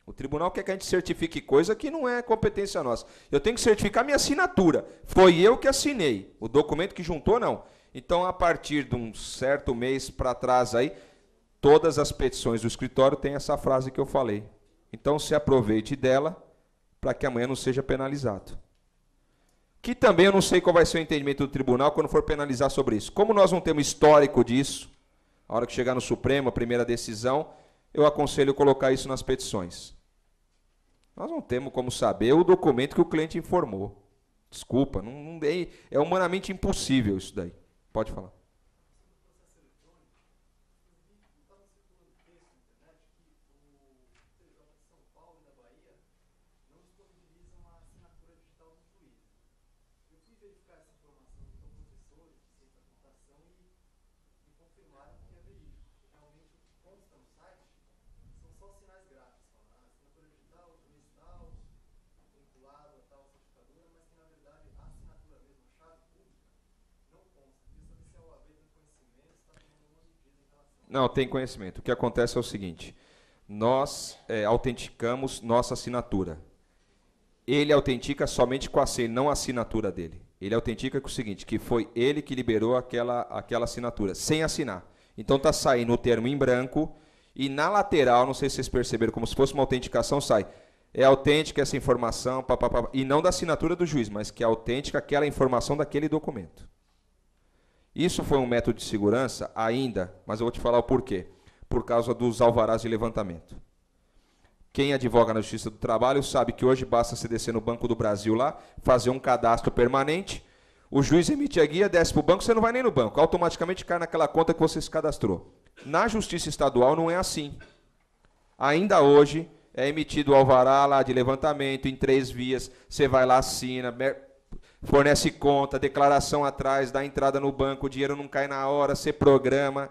O tribunal quer que a gente certifique coisa que não é competência nossa. Eu tenho que certificar minha assinatura. Foi eu que assinei. O documento que juntou, não. Então, a partir de um certo mês para trás aí, todas as petições do escritório têm essa frase que eu falei. Então, se aproveite dela para que amanhã não seja penalizado. Que também eu não sei qual vai ser o entendimento do tribunal quando for penalizar sobre isso. Como nós não temos histórico disso, a hora que chegar no Supremo, a primeira decisão, eu aconselho colocar isso nas petições. Nós não temos como saber o documento que o cliente informou. Desculpa, é humanamente impossível isso daí. Pode falar. Não, tem conhecimento. O que acontece é o seguinte, nós autenticamos nossa assinatura. Ele autentica somente com a senha, não a assinatura dele. Ele autentica com o seguinte, que foi ele que liberou aquela assinatura, sem assinar. Então está saindo o termo em branco e na lateral, não sei se vocês perceberam, como se fosse uma autenticação, sai. É autêntica essa informação, e não da assinatura do juiz, mas que é autêntica aquela informação daquele documento. Isso foi um método de segurança ainda, mas eu vou te falar o porquê. Por causa dos alvarás de levantamento. Quem advoga na Justiça do Trabalho sabe que hoje basta você descer no Banco do Brasil lá, fazer um cadastro permanente, o juiz emite a guia, desce para o banco, você não vai nem no banco, automaticamente cai naquela conta que você se cadastrou. Na Justiça Estadual não é assim. Ainda hoje é emitido o alvará lá de levantamento em 3 vias, você vai lá, assina, fornece conta, declaração atrás, dá entrada no banco, o dinheiro não cai na hora, você programa.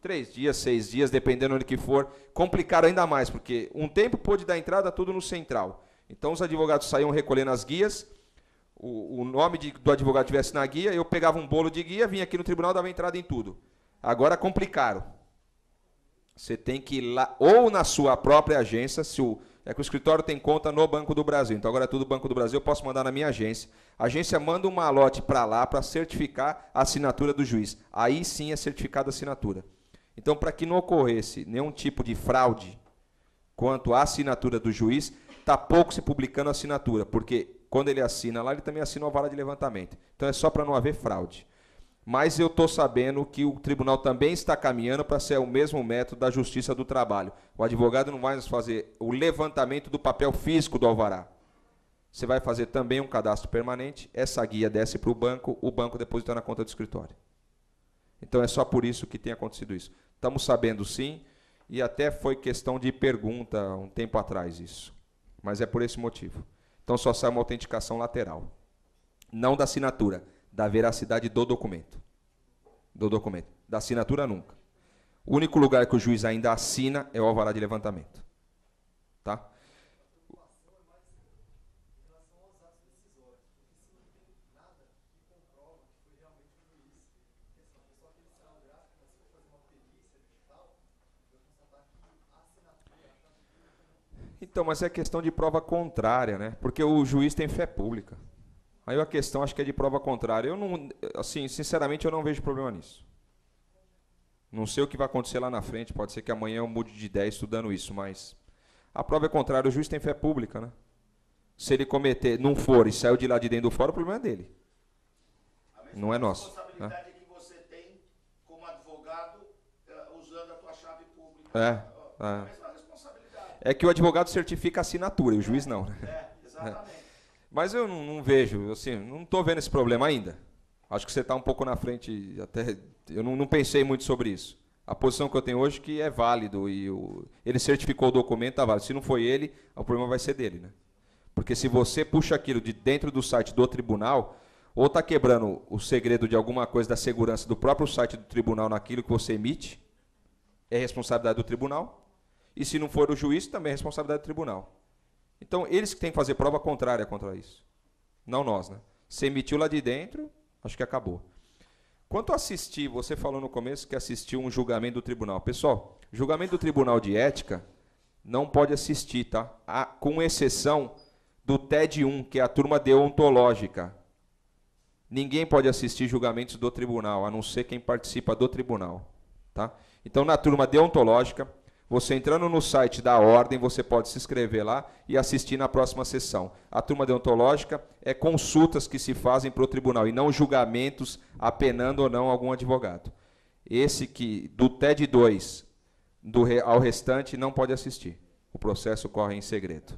3 dias, 6 dias, dependendo onde que for. Complicaram ainda mais, porque um tempo pôde dar entrada tudo no central. Então os advogados saíam recolhendo as guias, o nome do advogado tivesse na guia, eu pegava um bolo de guia, vinha aqui no tribunal, dava entrada em tudo. Agora complicaram. Você tem que ir lá, ou na sua própria agência, é que o escritório tem conta no Banco do Brasil, então agora é tudo Banco do Brasil, eu posso mandar na minha agência. A agência manda um malote para lá para certificar a assinatura do juiz. Aí sim é certificada a assinatura. Então, para que não ocorresse nenhum tipo de fraude quanto à assinatura do juiz, está pouco se publicando a assinatura, porque quando ele assina lá, ele também assina o alvará de levantamento. Então é só para não haver fraude. Mas eu estou sabendo que o tribunal também está caminhando para ser o mesmo método da Justiça do Trabalho. O advogado não vai fazer o levantamento do papel físico do alvará. Você vai fazer também um cadastro permanente, essa guia desce para o banco deposita na conta do escritório. Então é só por isso que tem acontecido isso. Estamos sabendo sim, e até foi questão de pergunta um tempo atrás isso. Mas é por esse motivo. Então só sai uma autenticação lateral. Não da assinatura, da veracidade do documento. Do documento. Da assinatura nunca. O único lugar que o juiz ainda assina é o alvará de levantamento. Tá? Então, mas é questão de prova contrária, né? Porque o juiz tem fé pública. Aí a questão acho que é de prova contrária. Eu não, assim, sinceramente, eu não vejo problema nisso. Não sei o que vai acontecer lá na frente, pode ser que amanhã eu mude de ideia estudando isso, mas a prova é contrária, o juiz tem fé pública, né? Se ele cometer, não for e saiu de lá de dentro do fórum, o problema é dele. Não é nosso. A responsabilidade que você tem como advogado usando a tua chave pública. É que o advogado certifica a assinatura, e o juiz não. Exatamente. Mas eu não vejo, assim, não estou vendo esse problema ainda. Acho que você está um pouco na frente, até eu não pensei muito sobre isso. A posição que eu tenho hoje é que é válido, e ele certificou o documento, está válido. Se não foi ele, o problema vai ser dele, né? Porque se você puxa aquilo de dentro do site do tribunal, ou está quebrando o segredo de alguma coisa da segurança do próprio site do tribunal naquilo que você emite, é responsabilidade do tribunal. E se não for o juiz, também é responsabilidade do tribunal. Então, eles que têm que fazer prova contrária contra isso. Não nós, né? Você emitiu lá de dentro, acho que acabou. Quanto a assistir, você falou no começo que assistiu um julgamento do tribunal. Pessoal, julgamento do Tribunal de Ética não pode assistir, tá? Com exceção do TED 1, que é a turma deontológica. Ninguém pode assistir julgamentos do tribunal, a não ser quem participa do tribunal. Tá? Então, na turma deontológica, você entrando no site da ordem, você pode se inscrever lá e assistir na próxima sessão. A turma deontológica é consultas que se fazem para o tribunal, e não julgamentos apenando ou não algum advogado. Esse que, do TED 2 ao restante, não pode assistir. O processo corre em segredo.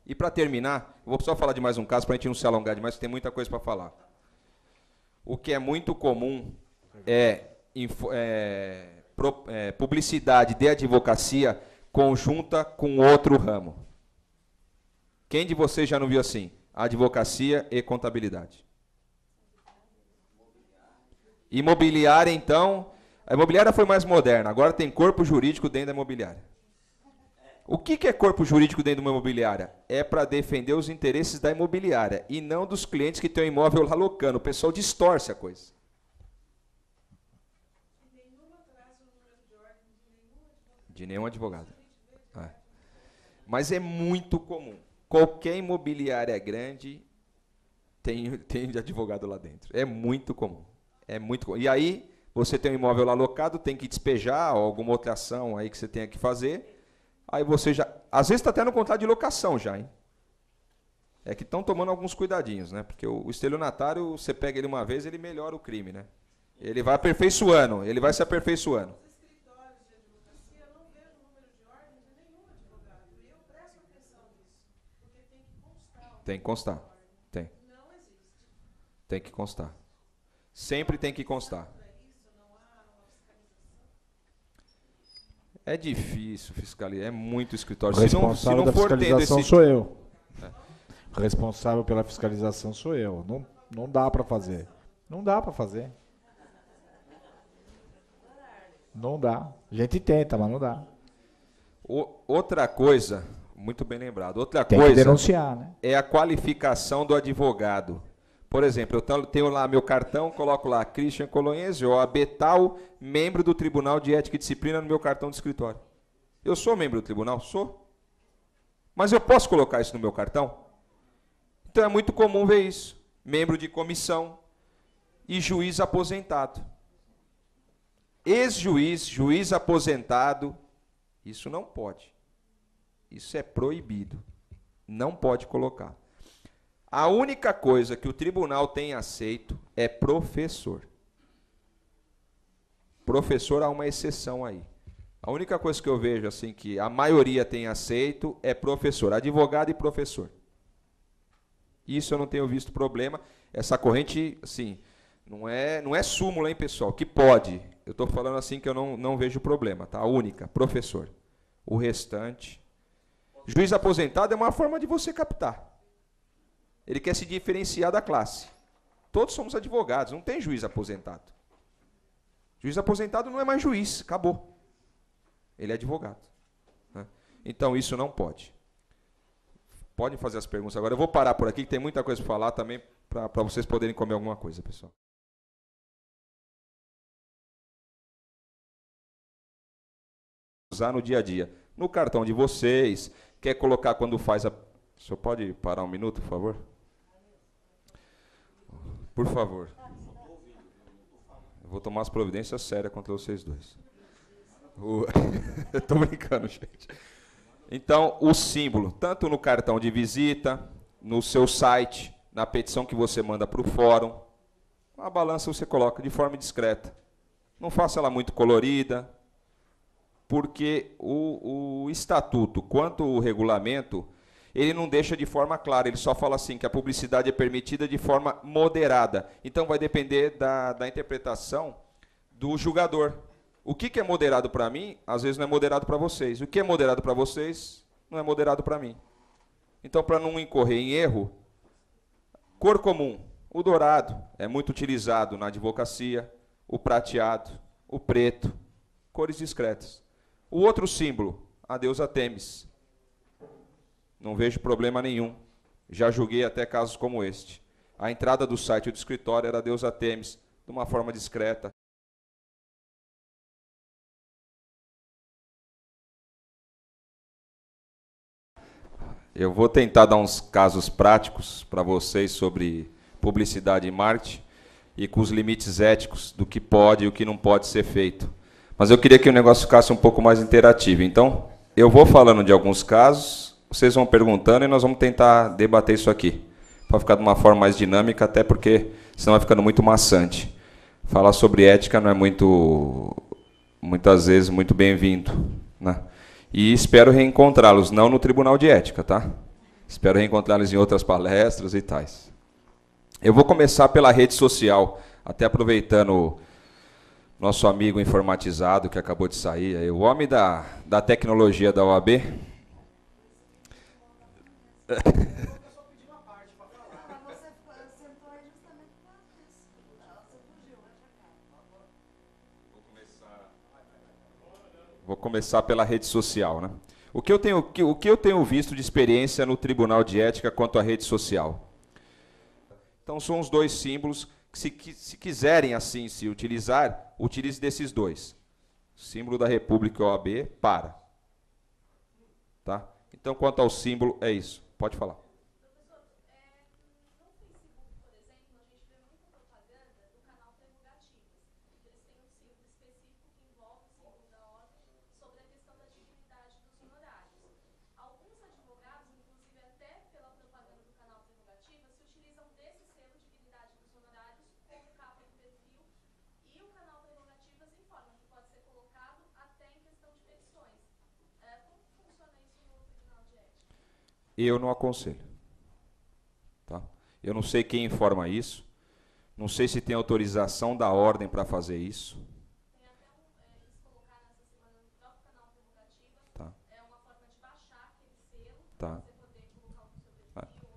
E para terminar, eu vou só falar de mais um caso para a gente não se alongar demais, porque tem muita coisa para falar. O que é muito comum é publicidade de advocacia conjunta com outro ramo. Quem de vocês já não viu assim? Advocacia e contabilidade. Imobiliária, então, a imobiliária foi mais moderna, agora tem corpo jurídico dentro da imobiliária. O que é corpo jurídico dentro de uma imobiliária? É para defender os interesses da imobiliária e não dos clientes que têm o imóvel lá locando. O pessoal distorce a coisa. De nenhum advogado. É. Mas é muito comum. Qualquer imobiliária grande tem de advogado lá dentro. É muito comum. É muito comum. E aí, você tem um imóvel lá alocado, tem que despejar, ou alguma outra ação aí que você tenha que fazer. Aí você já... Às vezes está até no contrato de locação já, hein? É que estão tomando alguns cuidadinhos, né? Porque o estelionatário, você pega ele uma vez, ele melhora o crime, né? Ele vai aperfeiçoando, ele vai se aperfeiçoando. Tem que constar. Tem. Tem que constar. Sempre tem que constar. É difícil fiscalizar, é muito escritório. O responsável da fiscalização sou eu. O responsável pela fiscalização sou eu. Não dá para fazer. Não dá para fazer. Não dá. A gente tenta, mas não dá. Outra coisa, muito bem lembrado, outra tem coisa que denunciar, né? É a qualificação do advogado. Por exemplo, eu tenho lá meu cartão, coloco lá Christian Colonhese, OAB tal, membro do Tribunal de Ética e Disciplina no meu cartão de escritório. Eu sou membro do tribunal? Sou. Mas eu posso colocar isso no meu cartão? Então é muito comum ver isso. Membro de comissão e juiz aposentado. Ex-juiz, juiz aposentado, isso não pode. Isso é proibido. Não pode colocar. A única coisa que o tribunal tem aceito é professor. Professor, há uma exceção aí. A única coisa que eu vejo assim que a maioria tem aceito é professor, advogado e professor. Isso eu não tenho visto problema. Essa corrente, assim, não é súmula, hein, pessoal? Que pode. Eu estou falando assim que eu não vejo problema, tá? A única, professor. O restante... Juiz aposentado é uma forma de você captar. Ele quer se diferenciar da classe. Todos somos advogados, não tem juiz aposentado. Juiz aposentado não é mais juiz, acabou. Ele é advogado. Né? Então, isso não pode. Podem fazer as perguntas agora. Eu vou parar por aqui, que tem muita coisa para falar também, para vocês poderem comer alguma coisa, pessoal. Usar no dia a dia. No cartão de vocês, quer colocar quando faz a... O senhor pode parar um minuto, por favor? Por favor. Eu vou tomar as providências sérias contra vocês dois. Estou brincando, gente. Então, o símbolo, tanto no cartão de visita, no seu site, na petição que você manda para o fórum, a balança você coloca de forma discreta. Não faça ela muito colorida, porque o estatuto, quanto o regulamento, ele não deixa de forma clara, ele só fala assim, que a publicidade é permitida de forma moderada. Então, vai depender da interpretação do julgador. O que é moderado para mim, às vezes não é moderado para vocês. O que é moderado para vocês, não é moderado para mim. Então, para não incorrer em erro, cor comum. O dourado é muito utilizado na advocacia, o prateado, o preto, cores discretas. O outro símbolo, a deusa Têmis. Não vejo problema nenhum. Já julguei até casos como este. A entrada do site do escritório era a deusa Têmis, de uma forma discreta. Eu vou tentar dar uns casos práticos para vocês sobre publicidade e marketing e com os limites éticos do que pode e o que não pode ser feito. Mas eu queria que o negócio ficasse um pouco mais interativo. Então, eu vou falando de alguns casos, vocês vão perguntando e nós vamos tentar debater isso aqui, para ficar de uma forma mais dinâmica, até porque senão vai ficando muito maçante. Falar sobre ética não é muitas vezes muito bem-vindo, né? E espero reencontrá-los, não no Tribunal de Ética, tá? Espero reencontrá-los em outras palestras e tais. Eu vou começar pela rede social, até aproveitando nosso amigo informatizado que acabou de sair, o homem da tecnologia da OAB. Vou começar pela rede social, né? O que eu tenho visto de experiência no Tribunal de Ética quanto à rede social? Então, são os dois símbolos que, se quiserem assim se utilizar, utilize desses dois. Símbolo da República e OAB, para. Tá? Então, quanto ao símbolo, é isso. Pode falar. Eu não aconselho. Tá? Eu não sei quem informa isso. Não sei se tem autorização da ordem para fazer isso. Tem até eles colocaram essa semana no próprio canal prerrogativa. Tá. É uma forma de baixar aquele selo. Tá. Você poder colocar o seu perfil.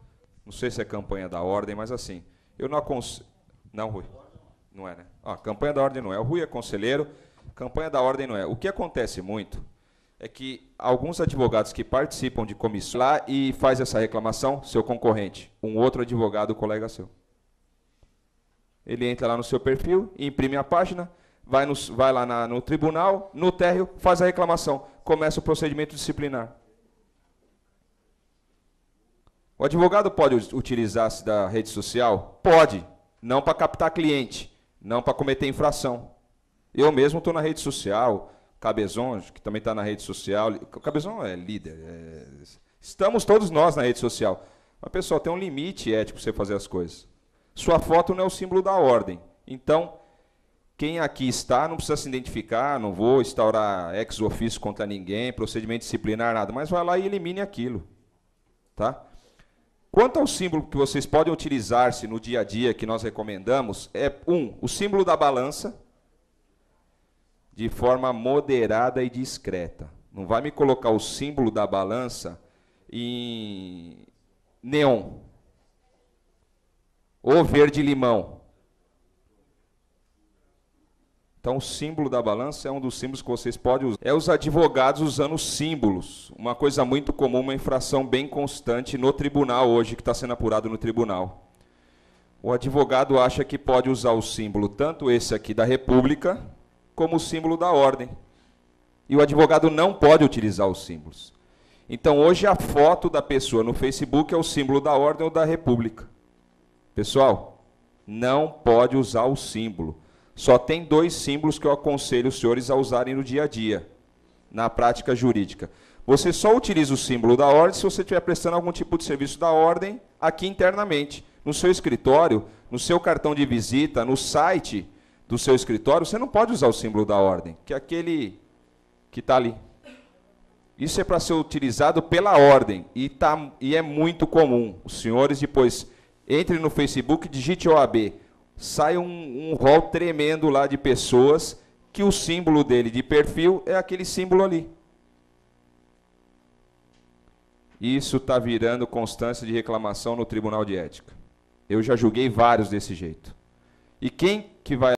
Não sei se é campanha da ordem, mas assim, eu não aconselho. Não, Rui. Não é, né? Campanha da ordem não é. O Rui é conselheiro, campanha da ordem não é. O que acontece muito é que alguns advogados que participam de comissão lá e faz essa reclamação, seu concorrente, um outro advogado, colega seu. Ele entra lá no seu perfil, imprime a página, vai lá no tribunal, no térreo, faz a reclamação, começa o procedimento disciplinar. O advogado pode utilizar-se da rede social? Pode, não para captar cliente, não para cometer infração. Eu mesmo estou na rede social, Cabezon, que também está na rede social. O Cabezon é líder. Estamos todos nós na rede social. Mas, pessoal, tem um limite ético para você fazer as coisas. Sua foto não é o símbolo da ordem. Então, quem aqui está não precisa se identificar, não vou instaurar ex officio contra ninguém, procedimento disciplinar, nada, mas vai lá e elimine aquilo. Tá? Quanto ao símbolo que vocês podem utilizar-se no dia a dia, que nós recomendamos, é o símbolo da balança, de forma moderada e discreta. Não vai me colocar o símbolo da balança em neon ou verde-limão. Então, o símbolo da balança é um dos símbolos que vocês podem usar. É os advogados usando símbolos. Uma coisa muito comum, uma infração bem constante no tribunal hoje, que está sendo apurado no tribunal. O advogado acha que pode usar o símbolo, tanto esse aqui da República, como o símbolo da ordem. E o advogado não pode utilizar os símbolos. Então, hoje, a foto da pessoa no Facebook é o símbolo da ordem ou da República. Pessoal, não pode usar o símbolo. Só tem dois símbolos que eu aconselho os senhores a usarem no dia a dia, na prática jurídica. Você só utiliza o símbolo da ordem se você estiver prestando algum tipo de serviço da ordem aqui internamente. No seu escritório, no seu cartão de visita, no site do seu escritório, você não pode usar o símbolo da ordem, que é aquele que está ali. Isso é para ser utilizado pela ordem, e é muito comum. Os senhores depois entrem no Facebook, digite OAB, sai um rol tremendo lá de pessoas que o símbolo dele de perfil é aquele símbolo ali. isso está virando constância de reclamação no Tribunal de Ética. Eu já julguei vários desse jeito. E quem que vai